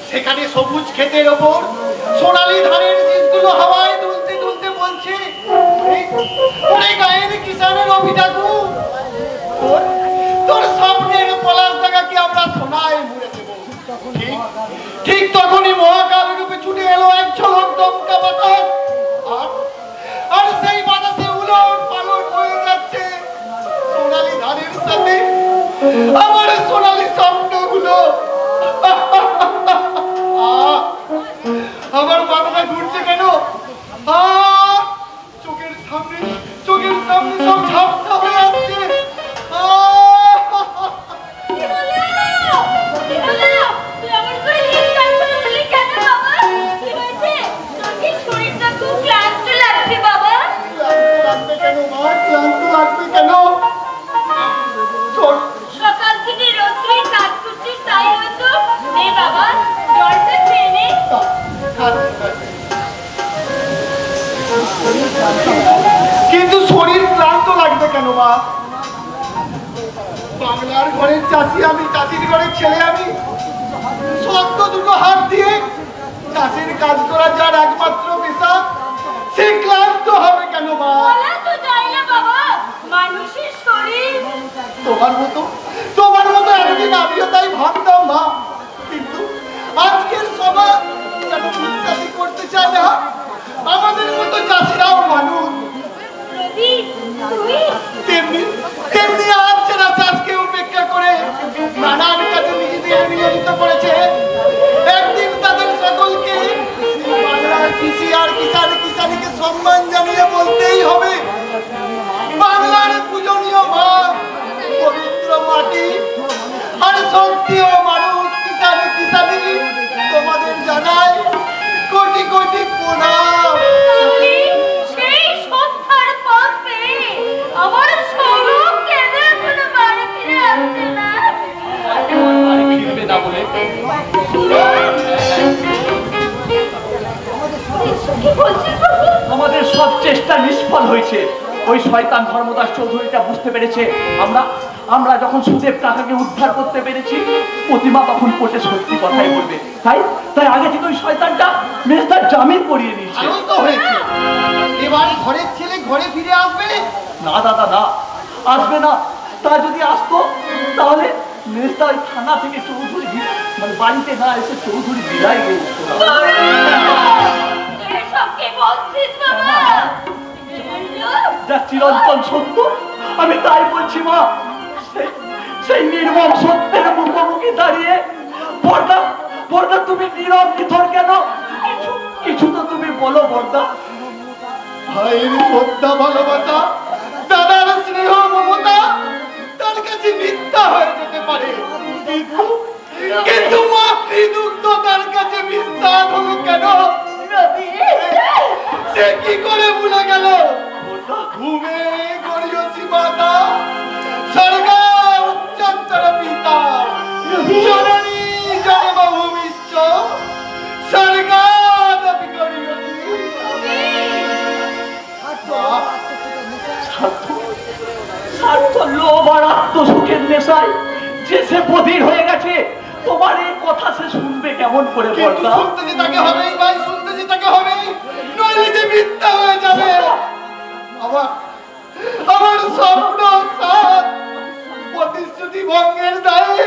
সেখানে সবুজ ক্ষেতের ওপর সোনালী ধানের শীষগুলো হাওয়ায় দুলতে দুলতে বলছে, ওরে গায়ের কিষানের রবি ঠাকুর, তোর স্বপ্নের পলাশডাঙ্গাকে আমরা সোনায় মুড়ে দেবো। ঠিক তখনই মহাকাল রূপে ছুটে এলো এক ঝলক দমকা বাতাস, আর সেই বাতাসে উলট পালট হয়ে যাচ্ছে সোনালী ধানের সাথে আমার সোনালী স্বপ্নগুলো। আমার মাথাটা ঘুরছে কেন? চোখের সামনে সব ঝাপসা হয়ে আসছে। কি হলো? কি হলো? তুই আমার করে চিৎকার করে উঠলি কেন বাবা? কি হয়েছে? তোর কি শরীরটা খুব ক্লান্ত লাগছে বাবা? ক্লান্ত লাগবে কেন মা? ক্লান্ত লাগবে কেন? সকাল থেকে রোদ্রেই কাজ করছিস তাই হয়তো। নে বাবা, জলটা খেয়ে নে। কিন্তু শরীর ক্লান্ত লাগবে কেন মা? বাংলার ঘরের চাষি আমি, চাষির ঘরের ছেলে আমি, শক্ত দুটো হাত দিয়ে চাষের কাজ করা যার একমাত্র পেশা, সে ক্লান্ত হবে কেন মা? বলা তো যায় না বাবা, মানুষের শরীর। তোমার মতো একদিন আমিও তাই ভাবতাম মা, কিন্তু আজকের সমাজ যেন বিশ্বাসই করতে চায় না আমাদের মতো চাষিরাও মানুষ। রবি, তুই তেমনি তেমনি আজ যারা চাষকে উপেক্ষা করে নানান কাজে নিজেদের নিয়োজিত করেছে, একদিন তাদের সকলকে বাংলার কৃষি আর কিষানিকে সম্মান জানিয়ে বলতেই হবে, বাংলার পূজনীয় মা পবিত্র হয়েছে। ওই শয়তান ধর্মদাস চৌধুরীটা বুঝতে পেরেছে আমরা যখন সুদেব টাকাকে উদ্ধার করতে পেরেছি, প্রতিমা তখন কোর্টে সত্যি কথাই বলবে। তাই আগে থেকে ওই শয়তানটা মেজদার জামিন করিয়ে নিয়েছে। ভালোই তো হয়েছে। এবার ঘরের ছেলে ঘরে ফিরে আসবে? না দাদা, না, আসবে না। তা যদি আসতো তাহলে মেজদা ওই থানা থেকে চৌধুরী মানে বাড়িতে না এসে চৌধুরী বিদায় গিয়ে উঠতো না। এসব কি বলছিস বাবা? যা চিরন্তন সত্য, আমি তাই বলছি মা। সেই নির্মম সত্যের মুখোমুখি দাঁড়িয়ে বর্দা তুমি নীরব নিথর কেন? কিছু তো তুমি বলো বর্দা। ভাইয়ের শ্রদ্ধা ভালোবাসা, দাদার স্নেহ মমতা তার কাছে মিথ্যা হয়ে যেতে পারে, কিন্তু মাতৃদুগ্ধ তার কাছে মিথ্যা হলো কেন? সে কি করে ভুলে গেল? ঘুমে গড়িয়েছি মাতা, স্বর্গা উচ্চন্তর পিতা, জননী জন্মভূমিশ্চ স্বর্গাদপি গড়িয়েছি। স্বার্থ, লোভ আর আত্মসুখের নেশায় যে সে বধির হয়ে গেছে, তোমার এই কথা সে শুনবে কেমন করে কিন্তু বর্দা? শুনতে যে তাকে হবেই ভাই, শুনতে যে তাকে হবেই, নইলে যে মিথ্যা হয়ে যাবে। আমার স্বপ্ন সাথ প্রতিশ্রুতি ভঙ্গের দায়ে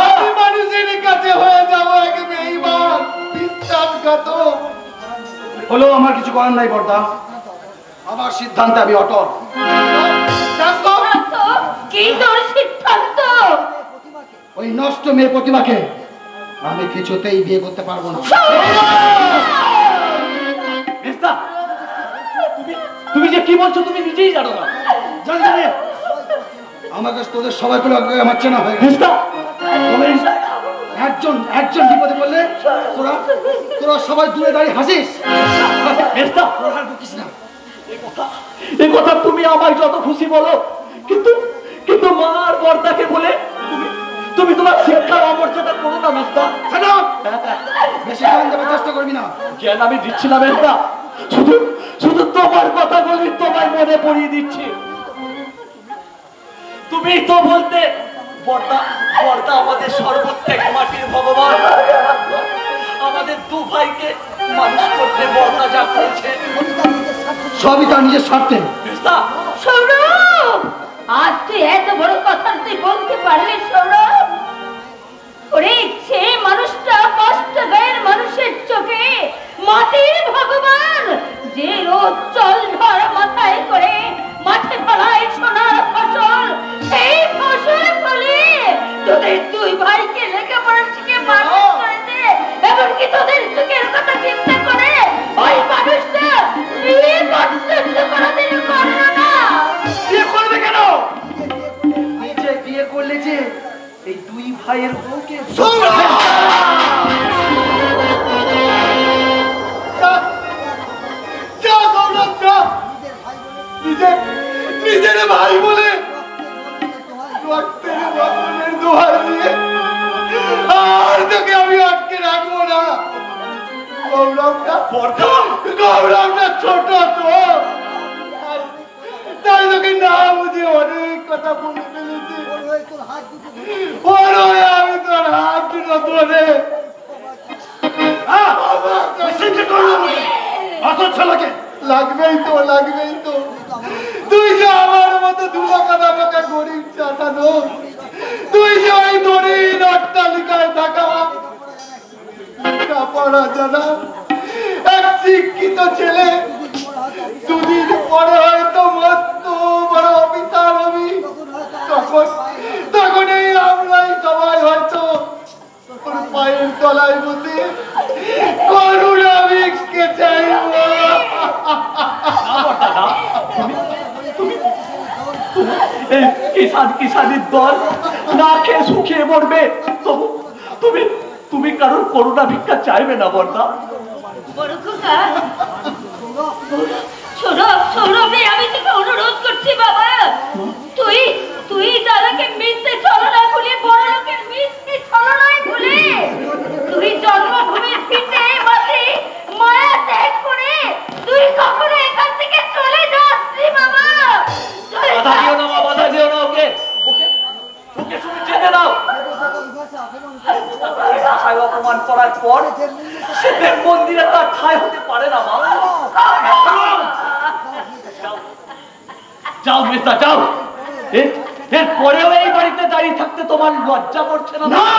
আমি মানুষের কাছে হয়ে যাবো এক বেঈমান, বিশ্বাসঘাতক। হলো আমার কিছু করার নাই বর্দা, আমার সিদ্ধান্তে আমি অটল। শান্ত! কি তোর সিদ্ধান্ত? ওই নষ্ট মেয়ে প্রতিমাকে আমি কিছুতেই বিয়ে করতে পারবো না। মেজদা, তুমি যে কি বলছো তুমি নিজেই জানো না। জানি জানি, আমার কাছে তোদের সবাই করে আমার চেনা হয়ে গেছে। মেজদা, একজন বিপদে পড়লে তোরা সবাই দূরে দাঁড়িয়ে হাসিস। মেজদা, তোরা আর বকিস না। এই কথা তুমি আমায় যত খুশি বলো, কিন্তু মা আর বর্দাকে বলে তুমি তোমার শিক্ষার অমর্যাদা করো না মেজদা। Shut up! বেশি জ্ঞান দেওয়ার চেষ্টা করবি না। জ্ঞান আমি দিচ্ছি না মেজদা, শুধু তোমার কথা বলি, তোমায় মনে পড়িয়ে দিচ্ছি। তুমি তো বলতে বর্দা আমাদের সর্বত্যাগ মাটির ভগবান, আমাদের দু ভাইকে মানুষ করতে বর্দা যা করেছে সবই তার নিজের স্বার্থে। মেজদা, সৌরভ, আজ তুই এত বড় কথা তুই বলতে পারলি সৌরভ? ওরে সে মানুষটা কষ্ট গায়ের মানুষের চোখে মাটির ভগবান, যে রোজ জল ঝড় মাথায় করে মাঠে ফলায় সোনার ফসল, সেই ফসল ফলে তোদের দুই ভাইকে লেখাপড়া শিখে মানুষ করেছে, এমনকি তোদের সুখের কথা চিন্তা করে ওই মানুষটা বিয়ে করতে কোনোদিন করলো না। বিয়ে করবে কেন? নিজে বিয়ে করলে যে এই দুই ভাইয়ের বউকে নিজের ভাই বলে রক্তের বন্ধনের দোহাই দিয়ে আর তোকে আমি আটকে রাখবো না। গৌরবটা ছোট তো, তাই তোকে না বুঝে অনেক কথা বলে ফেলেছি। আমি তোর হাত দুটো ধরে লাগবেই তো তুই যে আমার মতো দুলাকাদা বাঁকা গরিব চাটানো, তুই যে ওই দরিদ্র অট্টালিকায় থাকা পড়া জানা এক শিক্ষিত ছেলে, দুদিন পরে হয়তো মস্ত বড় অফিসার হবি, তখন এই আমরাই সবাই হয়তো তোর পায়ের তলায় বসে করুণা ভিক্ষে চাইব। এই কিষানির দল না খেয়ে শুকিয়ে মরবে, তবু তুমি কারোর করুণা ভিক্ষা চাইবে না বর্দা। বড় খোকা, সৌরভ, আমি তোকে অনুরোধ করছি বাবা, তুই দাদাকে মিথ্যে ছলনা ভুলে, বড় লোকের মিথ্যে ছলনায় ভুলে তুই জন্মভূমির পিঠে মাটি মায়া ত্যাগ করে তুই কখনো এখান থেকে চলে যাস পর শিবের মন্দিরে তার ঠাঁই হতে পারে না মা। যাও মেজদা যাও, এর পরেও এই বাড়িতে দাঁড়িয়ে থাকতে তোমার লজ্জা করছে না? না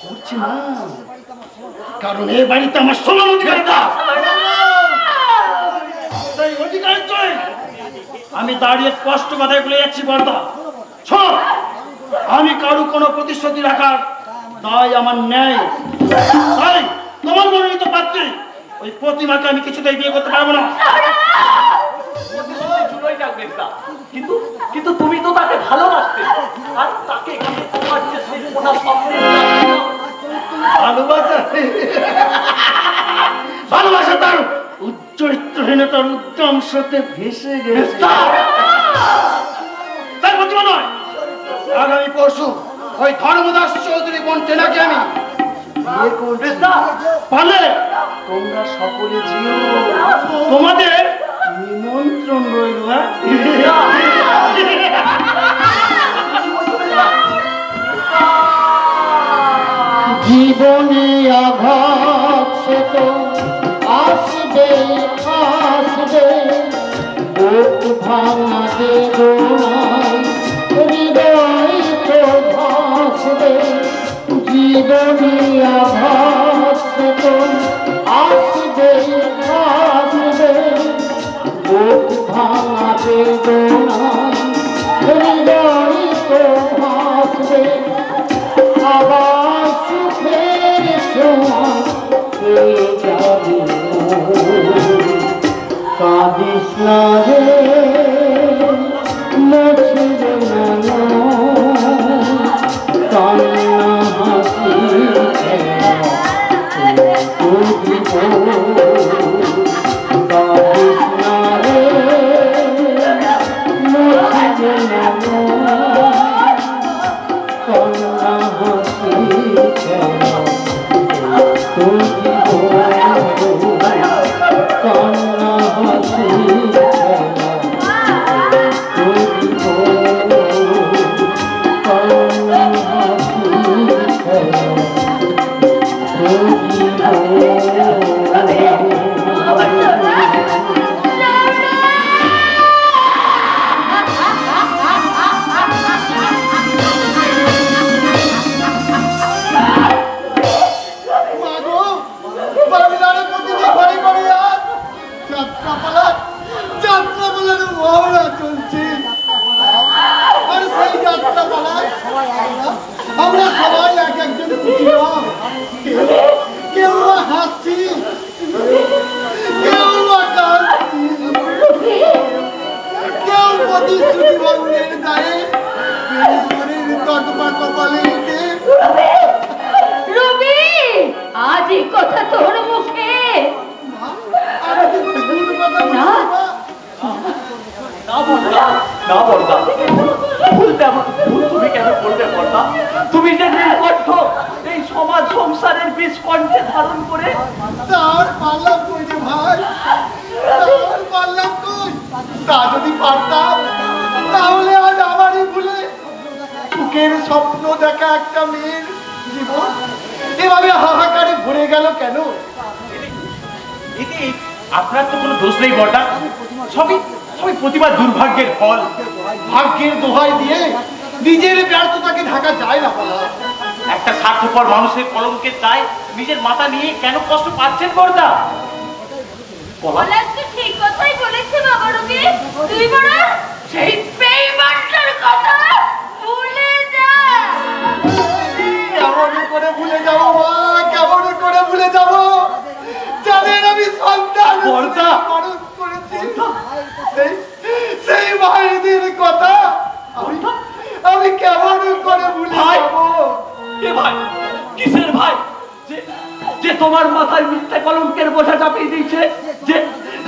করছে না, কারণ এই বাড়িতে আমার সমান অধিকার না। তাই অধিকার চাই। আমি দাঁড়িয়ে স্পষ্ট কথায় বলে যাচ্ছি বর্দা, শোনো, আমি কারো কোনো প্রতিশ্রুতি রাখার তাই আমার নেই। তাই তোমার মনোনীত পাত্রী ওই প্রতিমাকে আমি কিছুতেই বিয়ে করতে পারবো না। কিন্তু কিন্তু তুমি তো তাকে ভালোবাসতে, আর তাকে এখানে তোমার যে শিল্পটা স্বপ্নের ভালোবাসা ভালোবাসা তার উচ্চরিত্রহীনতার উদ্যমশতে ভেসে গেছে। তার প্রতিমা নয়, আগামী পরশু ওই ধর্মদাস চৌধুরী বোন টেনাকে আমি বিয়ে করতে পারলে তোমরা সকলে যেও, তোমাদের নিমন্ত্রণ রইল। জীবনে আঘাত সে তো আসবে আসবে, বুক ভাঙা বেদনায় হৃদয় তো ভাসবে। জীবনে আঘাত সে তো আসবে আসবে, বুক ভাঙা বেদনায় হৃদয় তো ভাসবে। আবার সুখের সময় পেয়ে যাবে, কাঁদিস না রে মুছবে না কান্না হাসি কাঁদিস না রে মুছবে না কান্না হাসি কান্না হাসি আমরা সবাই এক একজন খুশিলাম, কেউ বা হাসছি, কেউ বা কাঁদছি, কেউ প্রতিশ্রুতি ভঙ্গের দায়ে তটপা কপালে উঠে। রবি, আজ এই কথা তোর মুখে? আর কি করে ভুল কথা বলছি মা? না বর্দা, না বর্দা, ভুল তুমি কেন করবে বর্দা? তুমি যে নীলকণ্ঠ এই সমাজ সংসারের বীজ কণ্ঠে ধারণ করে তার পারলাম কই রে ভাই, তার পারলাম কই? তা যদি পারতাম তাহলে আজ আমারই ভুলে সুখের স্বপ্ন দেখা একটা মেয়ের জীবন এভাবে হাহাকারে ভরে গেল কেন? এতে আপনার তো কোনো দোষ নেই বর্দা, সবই প্রতিভা দুর্ভাগ্যের ফল। ভাগ্যের দোহাই দিয়ে নিজের ব্যর্থতাকে ঢাকা যায় না বলা। একটা স্বার্থপর মানুষের কলঙ্কের দায় নিজের মাথা নিয়ে কেন কষ্ট পাচ্ছেন বর্দা? পলাশ তো ঠিক কথাই বলেছে বাবা রবি, তুই বড় সেই বেঈমানটার কথা ভুলে যা। কেমন করে ভুলে যাবো মা, কেমন করে ভুলে যাবো? জানেন আমি সন্তান বর্দা। মানুষ করেছি, সেই ভাইদের কথা আমি কেমন করে ভুলে ভাই? যাবো? এ ভাই, কিসের ভাই যে তোমার মাথায় মিথ্যা কলঙ্কের বোঝা চাপিয়ে দিয়েছে,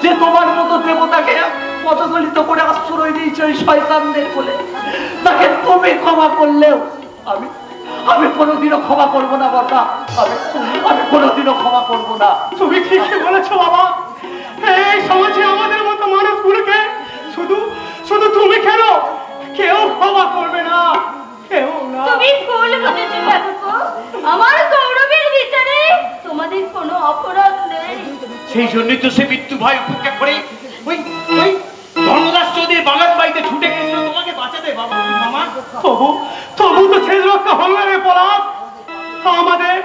যে তোমার মতো দেবতাকে পদদলিত করে আশ্রয় দিয়েছে ওই শয়তানদের কোলে, তাকে তুমি ক্ষমা করলেও আমি কোনোদিনও ক্ষমা করবো না বর্দা, আমি কোনোদিনও ক্ষমা করবো না। তুমি ঠিকই বলেছো বাবা, এই সমাজে আমাদের মতো মানুষগুলোকে শুধু শুধু তুমি কেন, কেউ ক্ষমা করবে না, কেউ না। তুমি ভুল বুঝেছো ঠাকুরপো, আমার গৌরবের বিচারে জন্যই তো সে মৃত্যু ভয় উপেক্ষা করে ওই ওই ধর্মদাস চৌধুরী বাগান বাড়িতে ছুটে গেছিল তোমাকে বাঁচাতে বাবা মামা। তবু তবু তো শেষ রক্ষা হল না রে পলাশ। আমাদের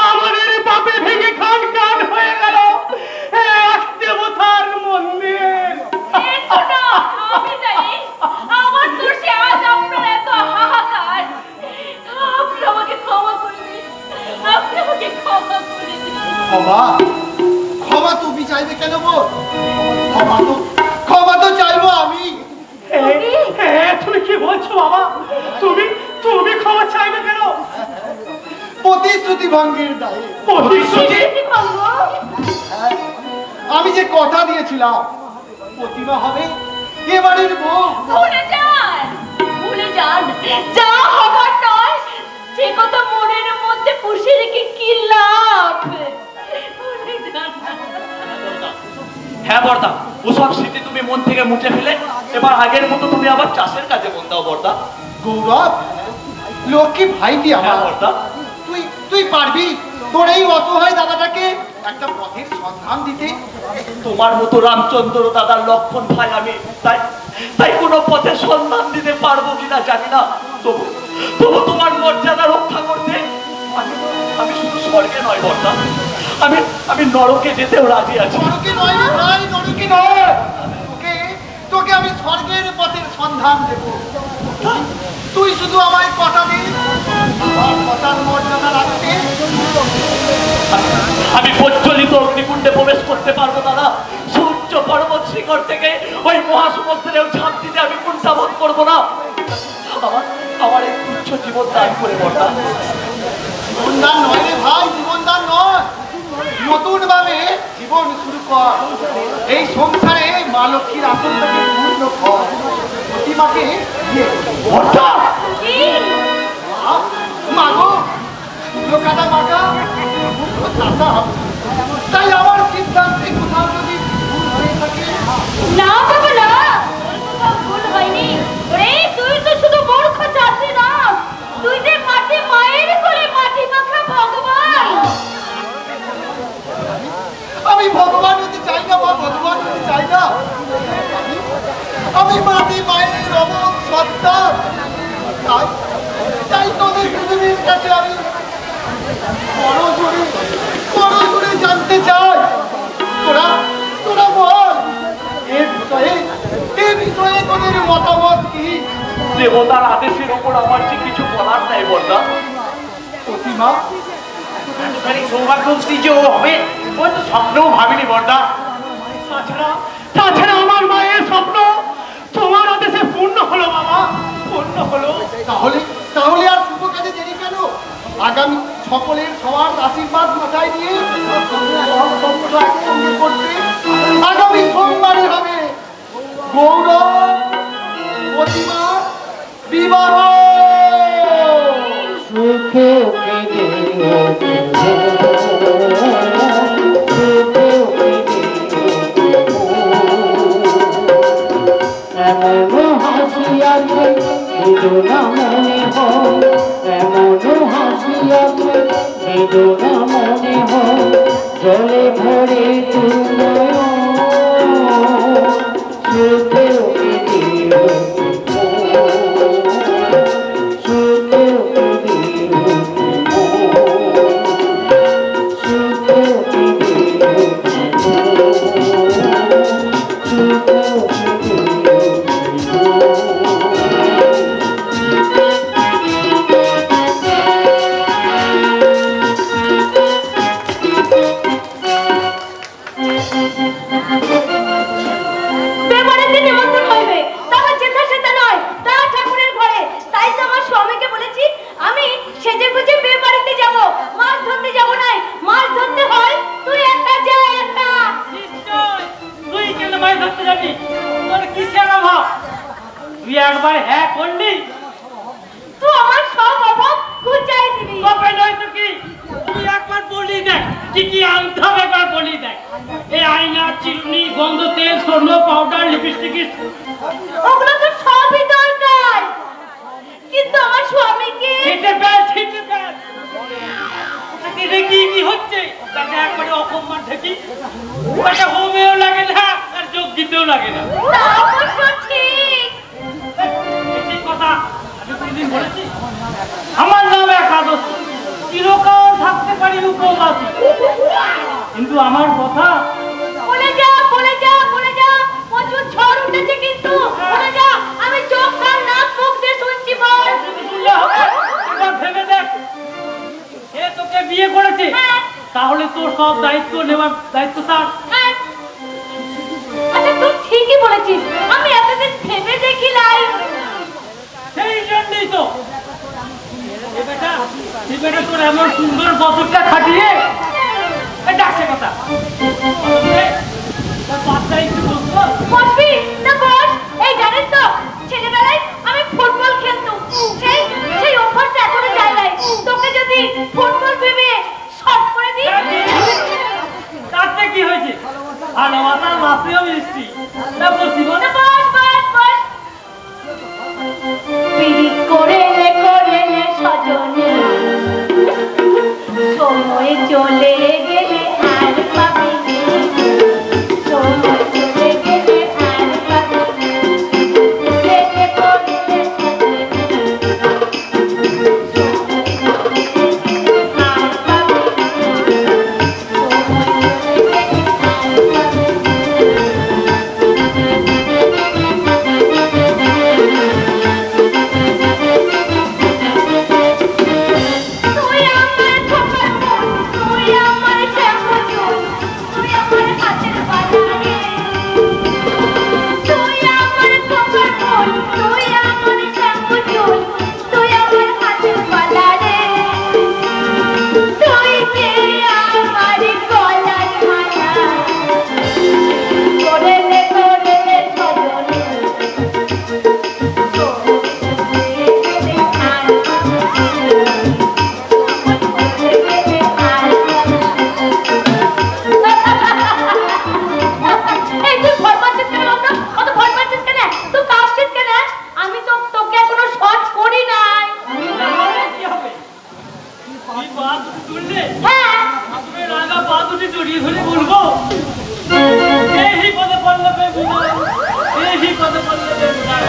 আমাদের পাপে ভেঙে খান খান হয়ে গেল এক দেবতার মন্দির। আমি জানি আমার দোষে আজ আপনার এত হাহাকার। আপনি আমাকে ক্ষমা করে দিন, আপনি আমাকে ক্ষমা করে দিন। ক্ষমা ক্ষমা তুমি চাইবে কেন বোন? ক্ষমা তো চাইবো আমি। তুমি কি বলছো বাবা? তুমি তুমি ক্ষমা চাইবে কেন? প্রতিশ্রুতি ভঙ্গের দায়ে। প্রতিশ্রুতি? হ্যাঁ, আমি যে কথা দিয়েছিলাম প্রতিমা হবে এবারের বউ। ভুলে যান, ভুলে যান, যা হবার নয় সে কথা মনের মধ্যে পুষে রেখে কি লাভ। ভুলে যান। হ্যাঁ বর্দা, ওসব স্মৃতি তুমি মন থেকে মুছে ফেলে এবার আগের মতো তুমি আবার চাষের কাজে মন দাও বর্দা। গৌরব, লক্ষ্মী ভাইটি আমার। হ্যাঁ বর্দা, তুই তুই পারবি তোর এই অসহায় দাদাটাকে একটা পথের সন্ধান দিতে? তোমার মতো রামচন্দ্র দাদার লক্ষণ ভাই আমি, তাই তাই কোনো পথে সন্ধান দিতে পারবো কিনা জানি না। তবু তবু তোমার মর্যাদা রক্ষা করতে আমি আমি শুধু স্বর্গে নয় বর্দা, আমি আমি নরকে যেতেও রাজি আছি। নরকে নয় রে ভাই, নরকে নয়। তোকে তোকে আমি স্বর্গের পথের সন্ধান দেব। তুই শুধু আমায় কথা দে, আমার কথার মর্যাদা রাখতে। আমি প্রজ্বলিত অগ্নিকুণ্ডে প্রবেশ করতে পারবো দাদা। সূর্য পর্বত শিখর থেকে ওই মহাসমুদ্রেও ঝাঁপ দিতে আমি কুণ্ঠাবোধ করবো না। আমার আমার এই তুচ্ছ জীবন দান করে বর্দা। জীবনদান নয় রে ভাই, জীবনদান নয়। নতুন ভাবে জীবন শুরু কর। এই সংসারে মা লক্ষ্মীর আসনটাকে পূর্ণ কর। প্রতিমাকে বিয়ে কর। বর্দা, মাগো, লোকাটা মাগা মুখ্য চাষা হবে। তাই আমার সিদ্ধান্তে কোথাও যদি ভুল হয়ে থাকে, না বাবা না, কোথাও ভুল হয়নি। ওরে তুই তো শুধু মূর্খ চাষি না, তুই যে মাটি মায়ের কোলে মাটি মাখা ভগবান। আমি ভগবান হতে চাই না মা, ভগবান হতে চাই না। আমি মাটি মায়ের অমোঘ সত্তা। তাই তাই তোদের দুজনের কাছে আমি বড় জোরে জানতে চাই, তোরা তোরা বল এ বিষয়ে তোদের মতামত কি? দেবতার আদেশের ওপর আমার যে কিছু বলার নাই বর্দা। প্রতিমা সৌভাগ্যবতী যে ও হবে ও তো স্বপ্নেও ভাবিনি বর্দা। তাছাড়া আমার মায়ের স্বপ্ন তোমার আদেশে পূর্ণ হলো বাবা, পূর্ণ হলো। তাহলে তাহলে আর শুভ কাজে দেরি কেন? আগামী সকলের সবার আশীর্বাদ মাথায় নিয়ে একসঙ্গে করতে আগামী সোমবারে হবে গৌরব প্রতিমা বিবাহ। মনে হয় এমন হাসিয়াছে বেদনা মনে হয় জলে ভরে তুই একবার হ্যাঁ করলি তুই আমার সব অভাব ঘুচাই দিবি। তবে নয় তো কি, তুই একবার বলি দেখ কি কি আনতে হবে, একবার বলি দেখ। এই আয়না, চিরুনি, গন্ধ তেল, স্বর্ণ, পাউডার, লিপস্টিক, ওগুলো তো সবই দরকার, কিন্তু আমার স্বামীকে ছিটে ফেল, ছিটে ফেল। ওটাকে ঢেকি ঢেকি কি হচ্ছে তাকে একবারে অপমান ঢেকি তাকে হোমেও লাগে না আর যোগ দিতেও লাগে না। তা অবশ্য ঠিক। ঠিক কথা আমি কোনদিন বলেছি আমার নাম একাদশ চিরকাল থাকতে পারি উপবাসী, কিন্তু আমার কথা বলে যা বলে যা বলে যা, প্রচুর ঝড় উঠেছে কিন্তু বলে যা, আমি চোখ কান নাক মুখ দিয়ে শুনছি বল। শুনলে হবে? এবার ভেবে দেখ, এ তোকে বিয়ে করেছে, হ্যাঁ। তাহলে তোর সব দায়িত্ব নেওয়ার দায়িত্ব তার। হ্যাঁ। আচ্ছা তুই ঠিকই বলেছিস, আমি এতদিন ভেবে দেখি নাই। সেই জন্যই তো এ বেটা তোর এমন সুন্দর বছরটা খাটিয়ে ডাকছে কথা বাচ্চা একটু বসবো। বসবি না বস। এই জানিস তো ছেলেবেলায় আমি ফুটবল খেলতাম, সেই সেই অভ্যাসটা এখনো যায় নাই। তোকে যদি ফুটবল ভেবে শর্ট করে দিই। তাতে কি হয়েছে? ভালোবাসার মাসেও মিষ্টি না বসি না বস বস বস। পিরিত করে নে সজনে, সময় চলে গেলে আর পাবি নে, সময় চলে গেলে আর পাবি নে। প্রেমে পড়লে সজনে, সময় চলে গেলে আর পাবি নে, সময় চলে গেলে আর পাবি তুই আমার খোকার মন, তুই আমার শ্যামল চুল, তুই আমার হাতের বালা রে। তুই আমার খোকার মন, তুই আমার শ্যামল চুল, তুই আমার হাতের বালা রে। তুই যে আমার গলার মালা, করে নে সজনে, এই তুই ভয় পাচ্ছিস কেন বাবা? কত ভয় পাচ্ছিস কেন? তুই কাঁপছিস কেন? আমি তো তোকে এখনো শর্ট করি নাই। তাহলে কি হবে? তুই পা দুটি তুললে হ্যাঁ তুমি রাগা পা দুটি জড়িয়ে ধরে বলবো এই পদে পল্লবে বিদায়, এই পদে পল্লবে বিদায়।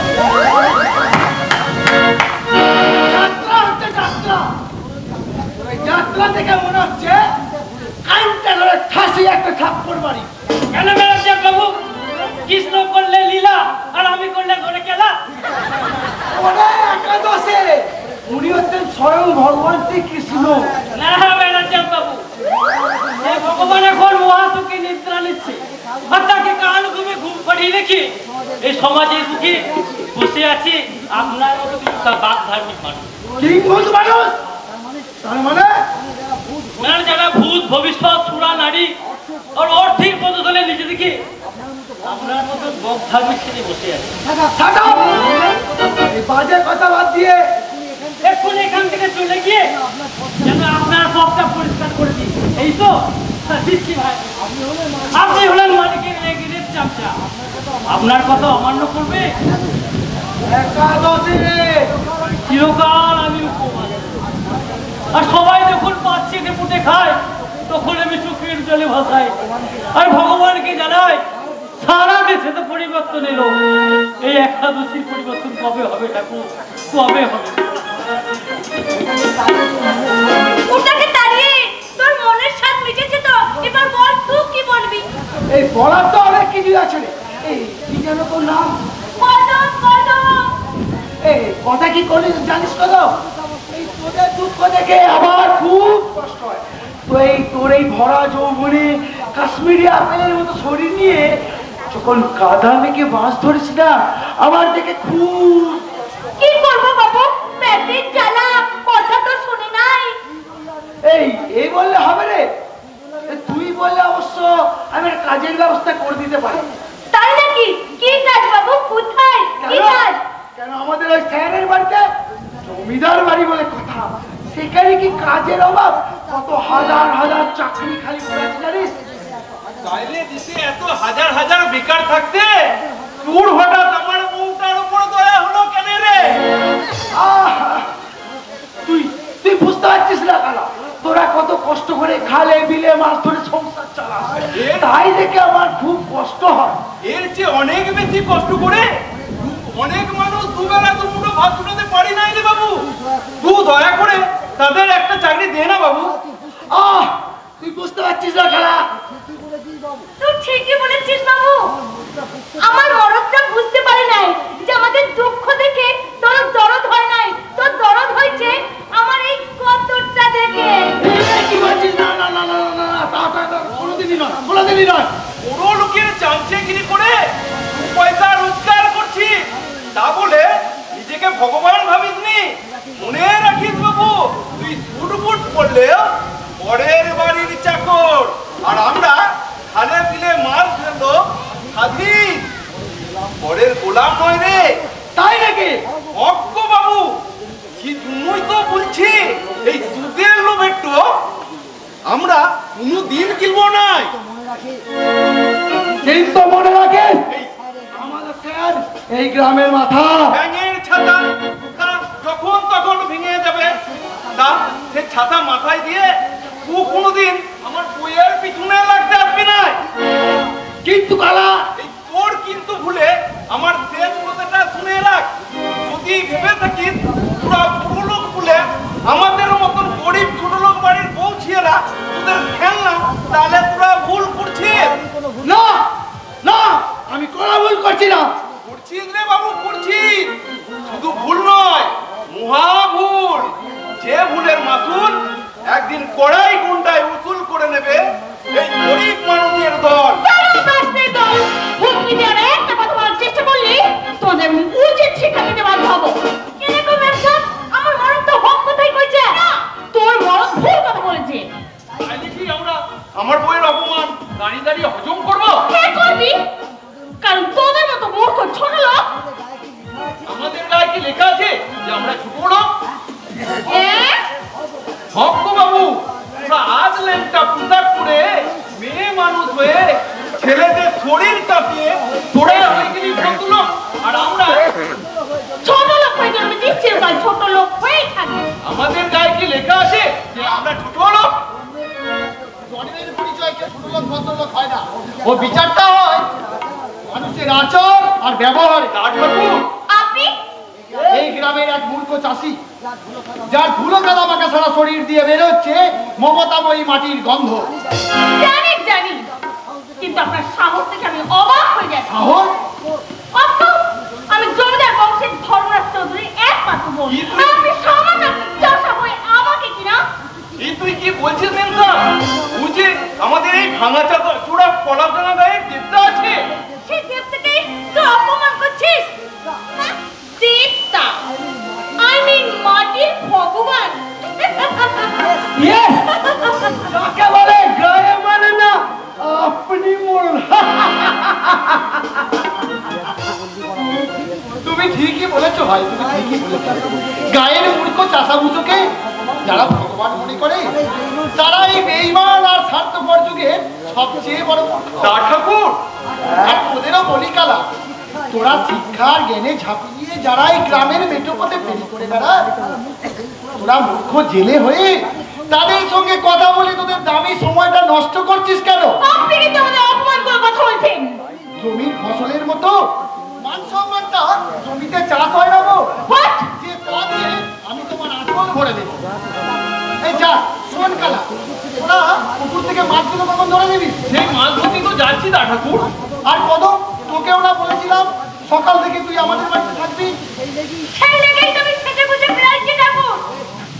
যাত্রা হচ্ছে যাত্রা। ওই যাত্রা থেকে মনে হচ্ছে কানটা ধরে ঠাসি একটা থাপ্পড় মারি। কেন ম্যানেজার বাবু? কৃষ্ণ করলে লীলা আর আমি করলে ঘরে খেলা। ওরে একাদশে উনি হচ্ছেন স্বয়ং ভগবান শ্রীকৃষ্ণ। না ম্যানেজার বাবু, এই ভগবান এখন মহাসুখী নিদ্রা নিচ্ছে আর তাকে কাল ঘুমে ঘুম পাড়িয়ে রেখে এই সমাজে সুখী বসে আছে আপনার মতো বাক ধার্মিক মানুষ। কিংবদ মানুষ তার মানে যারা ভূত ভবিষ্যৎ সুরা নারী আর অর্থের পদতলে নিজে দিকে আপনার মতো বক ধার্মিক ছেলে বসে আছে। ছাড়ো এই বাজে কথা বাদ দিয়ে এখন এখান থেকে চলে গিয়ে যেন আপনার পথটা পরিষ্কার করে দিই। এই তো দিচ্ছি ভাই, আপনি হলেন মালিকের রেগিরের চামচা, আপনার কথা অমান্য করবে একাদশে চিরকাল আমি উপবাস। আর সবাই যখন পাচ্ছে পুটে খায় তখন আমি চোখের জলে ভাসাই আর ভগবানকে জানাই সারা দেশে তো পরিবর্তন এলো, এই একাদশীর পরিবর্তন কবে হবে ঠাকুর, কবে হবে? ওটাকে তাড়িয়ে তোর মনের স্বাদ মিটেছে তো, এবার বল তুই কি বলবি? এই বলার তো অনেক কিছু আছে রে। এই কি যেন তোর নাম? কদম কদম। এই কথা কি করলি জানিস কত? এই তোদের দুঃখ দেখে আমার খুব কষ্ট হয়। তো এই তোর এই ভরা যৌবনে কাশ্মীরি আপেলের মতো শরীর নিয়ে যখন গাধা মেঘে মাছ ধরিস না, আমার দেখে খুব কি করবো বাবু, পেটের জ্বালা, কথা তো শুনি নাই। এই বললে হবে রে? তুই বললে অবশ্য আমি একটা কাজের ব্যবস্থা করে দিতে পারি। তাই নাকি? কি কাজ বাবু, কোথায় কি কাজ? কেন আমাদের ওই স্যারের বাড়িতে জমিদার বাড়ি বলে কথা, সেখানে কি কাজের অভাব? কত হাজার হাজার চাকরি খালি পড়ে আছে জানিস? বাইরে দেশে এত হাজার হাজার বেকার থাকতে তোর হঠাৎ আমার বউটার উপর দয়া হলো কেন রে? তুই বুঝতে পারছিস না কেন? তোরা কত কষ্ট বেশি কষ্ট করে অনেক মানুষ দুবেলা দুমুঠো ভাত জোটাতে পারি নাই রে বাবু। তুই দয়া করে তাদের একটা চাকরি দে না বাবু। তুই বুঝতে পারছিস না খেলা? তুই ঠিকই বলেছিস বাবু। আমার মরদটা বুঝতে পারে নাই যে আমাদের দুঃখ দেখে তোর দরদ হয় নাই, তোর দরদ হয়েছে আমার এই কতটা দেখে। কি বলছিস? না না না না না না, কোনোদিনই নয়, কোনোদিনই নয়। বড় লোকের চামচেগিরি করে পয়সা রোজগার করছি তা বলে নিজেকে ভগবান ভাবিস নি। মনে রাখিস বাবু, তুই ফুটফুট পড়লেও পরের বাড়ির চাকর, আর আমরা খালে পিলে মাছ ফেললো খাদি পরের গোলাম নয় রে। তাই নাকি? অজ্ঞ বাবু, কি তুই তো বলছি এই দুধের লোভের তো আমরা কোনোদিন কিনবো নাই। কিন্তু মনে রাখেন আমাদের স্যার এই গ্রামের মাথা। ব্যাঙের ছাতা যখন তখন ভেঙে যাবে, তা সে ছাতা মাথায় দিয়ে তুই কোনোদিন আমার বইয়ের পিছনে লাগতে আসবি না। কিন্তু কালা, এই তোর কিন্তু ভুলে আমার শেষ কথাটা শুনে রাখ। যদি ভেবে থাকিস তোরা বড় লোক বলে আমাদের মতন গরিব ছোট লোক বাড়ির বউ ছিয়েরা তোদের খেলনা, তাহলে তোরা ভুল করছিস। না না, আমি কোনো ভুল করছি না। করছিস রে বাবু, করছিস। শুধু ভুল নয়, মহা ভুল। যে ভুলের মাসুল একদিন কড়াই গুন্ডায় উসুল করে নেবে এই গরিব মানুষের দল। একটা কথা বলার চেষ্টা করলি তোদের উচিত শিক্ষা দিতে বাধ্য হবো। এরকম ব্যবসা আমার মরদ তো হক কথাই কইছে, তোর মরদ ভুল কথা বলেছে। তাইলে কি আমরা আমার বইয়ের অপমান দাঁড়িয়ে দাঁড়িয়ে হজম করবো? কে করবি? কারণ তোদের মতো মূর্খ ছোট লোক আমাদের গায়ে কি লেখা আছে যে আমরা ছোট লোক? এ হক বাবু, আমরা আজ লেনটা পোশাক পরে মেয়ে মানুষ হয়ে ছেলেদের শরীর কাঁপিয়ে তোরা হয়ে গেলি ছোট লোক, আর আমরা ছোট লোক হয়ে জন্মে দিচ্ছিস, ছোট লোক হয়েই থাকবে। আমাদের গায়ে কি লেখা আছে যে আমরা ছোট লোক? জন্মের পরিচয় কে ছোট লোক ভদ্রলোক হয় না, ও বিচারটা হয় মানুষের আচর আর ব্যবহারে। ঠাকুর, আপনি এই গ্রামের এক মূর্খ চাষি, যার ধুলো কাদা মাখা সারা শরীর দিয়ে বেরোচ্ছে মমতাময়ী মাটির গন্ধ। জানি জানি, কিন্তু আপনার সাহস থেকে আমি অবাক হয়ে যাচ্ছি। সাহস? আমি জমিদার বংশের ধর্মরাজ চৌধুরী একমাত্র বোন। আপনি সামান্য চাষা হয়ে আমাকে কিনা? এই তুই কি বলছিস মেনকা? বুঝে আমাদের এই ভাঙা চাদর চূড়া পলা ভাঙা গায়ে দেবতা আছে। সেই দেবতাকে তুই অপমান করছিস না? দেবতা, I mean মাটির ভগবান। কাকে বলে গায়ে মানে না, আপনি মরুন। তুমি ঠিকই বলেছো ভাই, তুমি ঠিকই বলেছো। গায়ের মূর্খ চাষাভুষোকে যারা ভগবান মনে করে তারা এই বেঈমান আর স্বার্থপর যুগের সবচেয়ে বড় মূর্খ। ঠাকুর, আর ওদেরও বলি কালা, তোরা শিক্ষার জ্ঞানে ঝাঁপিয়ে যারা এই গ্রামের মেঠো পথে ফেরি করে বেড়ায়, তোরা মূর্খ জেলে হয়ে তাদের সঙ্গে কথা বলে তোদের দামি সময়টা নষ্ট করছিস কেন? আপনি কিন্তু আমাদের অপমান করে কথা বলছেন। জমির ফসলের মতো মান সম্মানটা জমিতে চাষ হয় না গো। What? যে তা দিয়ে আমি তোমার আসল ভরে দেবো। এই যা শোন কালা, তোরা পুকুর থেকে মাছগুলো কখন ধরে নিবি? সেই মাছ ধরতে তো যাচ্ছি ঠাকুর। আর কদম, তোকেও না বলেছিলাম সকাল থেকে তুই আমাদের বাড়িতে থাকবি? সেই লেগেই তো আমি সেজে গুজে বেড়াচ্ছি ঠাকুর।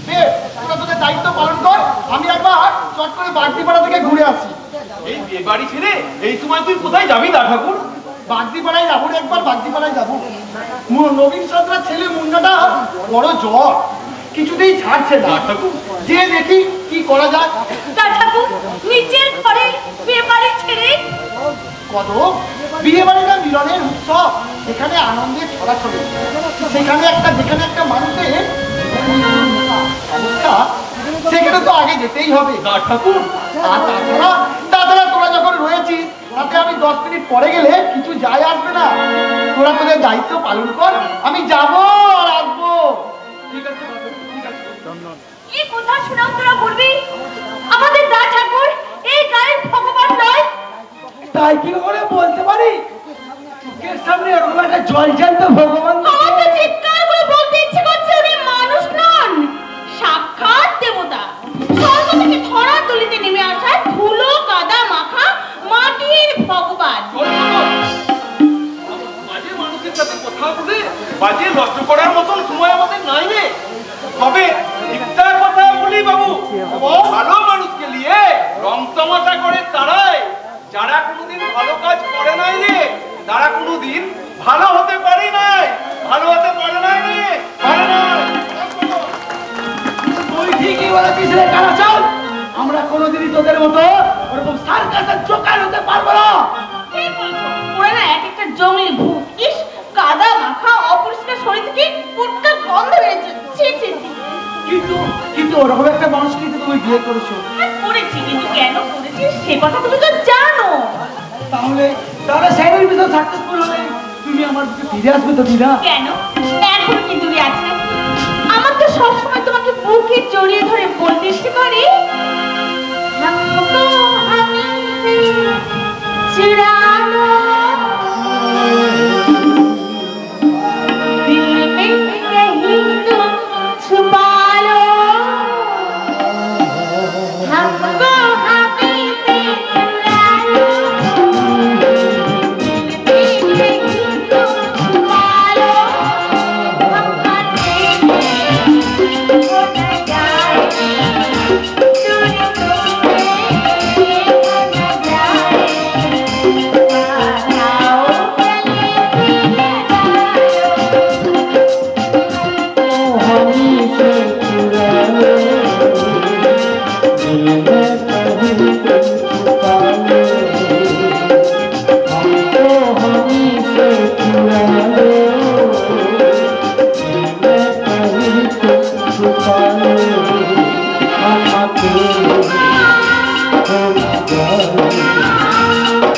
বেশ, তোরা তোদের দায়িত্ব পালন কর, আমি একবার চট করে বাগদিপাড়া থেকে ঘুরে আসি। এই বিয়ে বাড়ি ছেড়ে এই সময় তুই কোথায় যাবি ঠাকুর? বাগদিপাড়ায় যাবো রে, একবার বাগদিপাড়ায় যাবো। নবীন সন্ত্রাস ছেলে মুন্ডাটা বড় জ্বর, কিছুতেই ছাড়ছে না। যে দেখি কি করা যায়। তা ঠাকুর নিজের ঘরে বিয়ে বাড়ি ছেড়ে কত বিয়ে বাড়িটা মিলনের উৎসব, সেখানে আনন্দের ছড়াছড়ি, যেখানে একটা মানুষের অবস্থা, সেখানে তো আগে যেতেই হবে। ঠাকুর, আর তাছাড়া তোরা যখন রয়েছিস, তাতে আমি 10 মিনিট পরে গেলে কিছু যায় আসবে না। তোরা তোদের দায়িত্ব পালন কর, আমি যাবো আর আসবো। ঠিক আছে, ঠিক আছে। এই কথা শোনাও তোরা বলবি আমাদের দা ঠাকুর এই গায়ের ভগবান নয়? তাই কি করে বলতে পারি? মুখের সামনে ওরকম একটা জল জ্যান্ত ভগবান আমার তো চিৎকার করে বলতে ইচ্ছে করছে উনি মানুষ নন, সাক্ষাৎ দেবতা। স্বর্গ থেকে ধরা তুলিতে নেমে আসা ধুলো কাদা মাখা মাটির ভগবান। বাজে মানুষের সাথে কথা বলে বাজে নষ্ট করার মতন সময় আমাদের নাই রে। তবে একটা কথা বলি বাবু, ভালো মানুষকে নিয়ে রং তামাশা করে তারাই, যারা কোনোদিন ভালো কাজ করে নাই রে, তারা কোনোদিন ভালো হতে পারে নাই, ভালো হতে পারে নাই রে, পারে নাই। তুই ঠিকই বলেছিস রে কানাচাঁদ, আমরা কোনোদিনই তোদের মতো ওরকম সার্কাসের জোকার হতে পারবো না। কি বলছো? ওরা না এক একটা জঙ্গলি ভূত। ইস, কাদা মাখা অপরিষ্কার শরীর থেকে পুটকা গন্ধ বেরোচ্ছে। ছি ছি ছি। কিন্তু কিন্তু ওরকম একটা মানুষ কিন্তু তুমি বিয়ে করেছো। করেছি, কিন্তু কেন করেছি সে কথা তুমি তো জানো। তাহলে তাহলে সাইডের ভিতর সাকসেসফুল হলে তুমি আমার বুকে ফিরে আসবে তো দিদা? কেন এখন কি দূরে আছে নাকি? আমার তো সবসময় তোমাকে বুকে জড়িয়ে ধরে বলতে ইচ্ছে করে, हमको हमें चुरा लो, दिल में कहीं तुम छुपा लो, हमको हमें चुरा लो, दिल में कहीं तुम छुपा लो, हम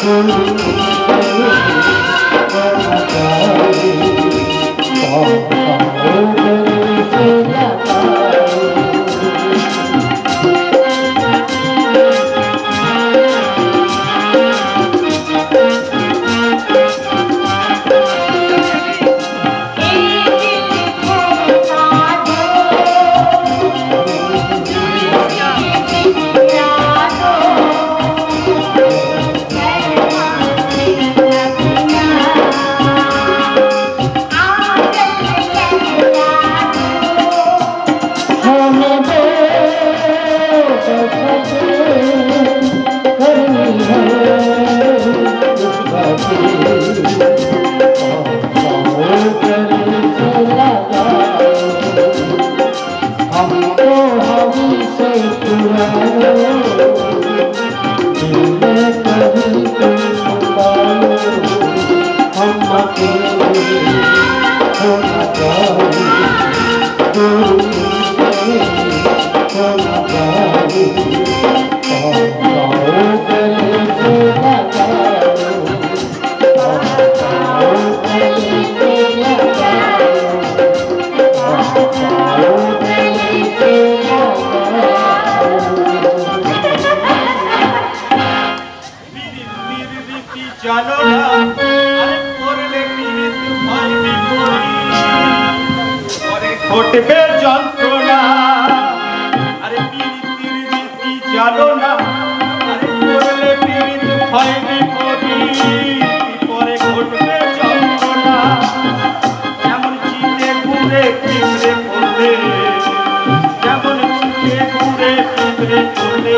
हो न जाए জানো না আরে করলে পিরিতি হয় বিপরীত, পরে ঘটবে যন্ত্রণা। আরে পিরিতির রীতি জানো না, আরে করলে পিরিতি হয় বিপরীত, পরে ঘটবে যন্ত্রণা। যেমন চিতে ঘুরে পিঁপড়ে পড়লে, যেমন চিতে ঘুরে পিঁপড়ে পড়লে,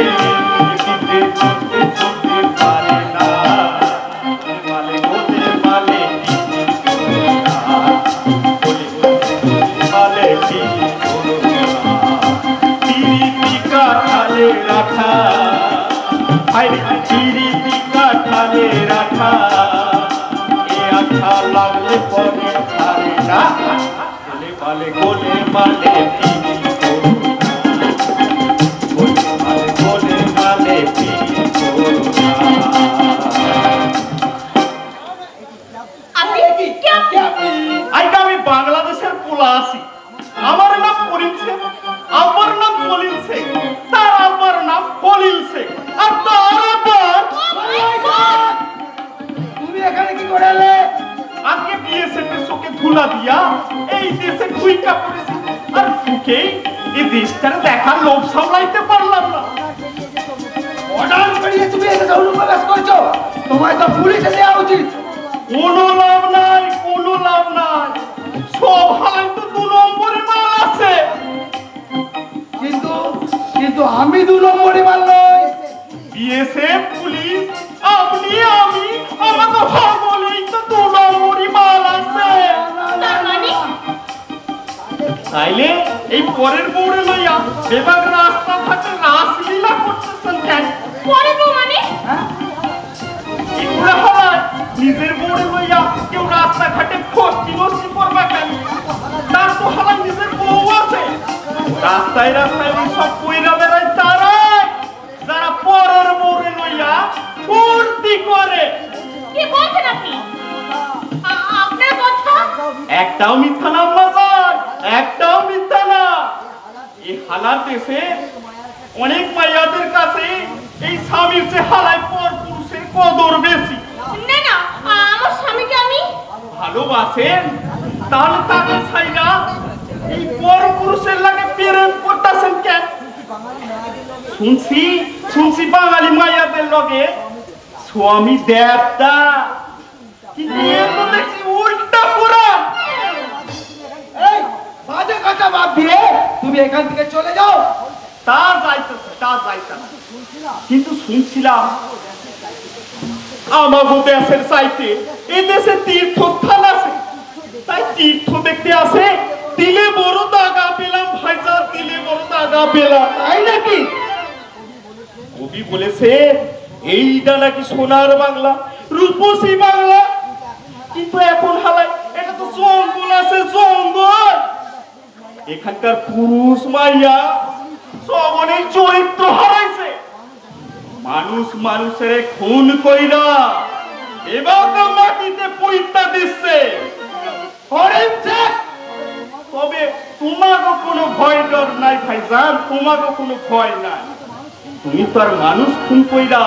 পিঁপড়ে চলতে চলতে পারে না, মালে হতে মালে মালে পিরিতি কাঠালে রাখা, পিরিতি কাঠালে রাখা, এ আঠা লাগলে পরে ছাড়ে না, গোলে মালে গোলে মালে পিরিতি গোলে মালে পিরিতি আমি বাংলাদেশের পোলা আছি, আমার নাম করিম শেখ, আমার নাম সলিল শেখ, তার আমার নাম খলিল শেখ, আর তার আবার তুমি এখানে কি করে এলে? বিএসএফ এর চোখে ধুলা দিয়া এই দেশে ঢুইকা পড়েছি, আর ঢুকে এই দেশটারে দেখার লোভ সামলাইতে পারলাম না। অর্ডার করিয়ে তুমি এসে অনুপ্রবেশ করছো, তোমায় তো পুলিশে দেওয়া উচিত। কোনো লাভ নাই, কোনো লাভ নাই, সব হালাই তো 2 নম্বরে মাল আছে। কিন্তু কিন্তু আমি 2 নম্বরই মাল নই। বিএসএফ, পুলিশ, আপনি, আমি, আমাকে বলেই তো 2 নম্বরই মাল আছে। তার মানে তাইলে এই পরের বউরে লইয়া বেবাগ রাস্তা থাকে রাসলীলা করতেছেন কেন? পরে বউ মানে এগুলা হয় নিজের বউরে লইয়া কেউ রাস্তাঘাটে ফষ্টি নষ্টি করবা কেন? তার তো হয় নিজের বউ আছে। রাস্তায় রাস্তায় ওই সব কইরা বেড়ায় তারাই যারা পরের বউরে লইয়া ফুর্তি করে। কি বলছেন আপনি? আপনার কথা একটাও মিথ্যা নাম বাজার, একটাও মিথ্যা না। এই হালার দেশে অনেক মাইয়াদের কাছে এই স্বামীর চেয়ে হালায় পর পুরুষের কদর বেশি। না না, আমার স্বামীকে আমি ভালোবাসেন তাহলে তাকে ছাইরা এই পর পুরুষের লাগে প্রেম করতেছেন কেন? শুনছি শুনছি বাঙালি মাইয়াদের লগে স্বামী দেবতা, কিন্তু এ তো দেখছি উল্টা কোরআন। এই বাজে কথা বাদ দিয়ে তুমি এখান থেকে চলে যাও। তা যাইতেছে, তা যাইতেছে, কিন্তু শুনছিলাম আমাগো দেশের চাইতে এই দেশে তীর্থস্থান আছে, তাই তীর্থ দেখতে আসে। দিলে বড় দাগা পেলাম ভাইজান, দিলে বড় দাগা পেলাম। তাই নাকি? কবি বলেছে এইটা নাকি সোনার বাংলা, রূপসী বাংলা, কিন্তু এখন হালাই এটা তো জঙ্গল আছে, জঙ্গল। এখানকার পুরুষ মাইয়া সব অনেক চরিত্র হারাইছে। মানুষ মানুষের খুন কইরা এবার তো মাটিতে পইতা দিচ্ছে। তবে তোমারও কোনো ভয় ডর নাই ভাইজান, তোমারও কোনো ভয় নাই। তুমি তো আর মানুষ খুন কইরা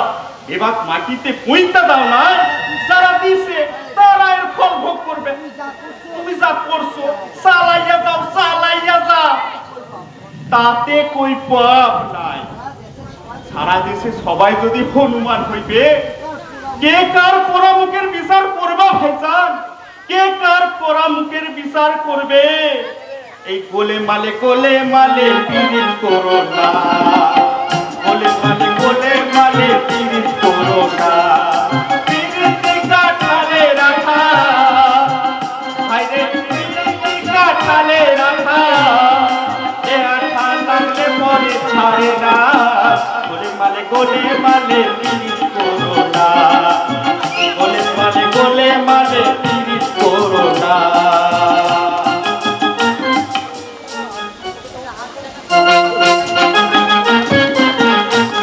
এবার মাটিতে পইতা দাও না, যারা দিছে তারা এর ফল ভোগ করবে। তুমি যা করছো চালাইয়া যাও, চালাইয়া যাও, তাতে কই পাপ নাই। সারা দেশে সবাই যদি হনুমান হইবে, কে কার পরামুখের বিচার করবা ভাইজান? কে কার পরামুখের বিচার করবে? এই গোলে মালে পীড়িত করো না, গোলে মালে পীড়িত করো না, পীড়িতি কাঠালে রাখা, ভাইরে পীড়িতি কাঠালে রাখা, এ আঠা লাগলে পরে ছাড়ে না, গোলে মালে পীড়িত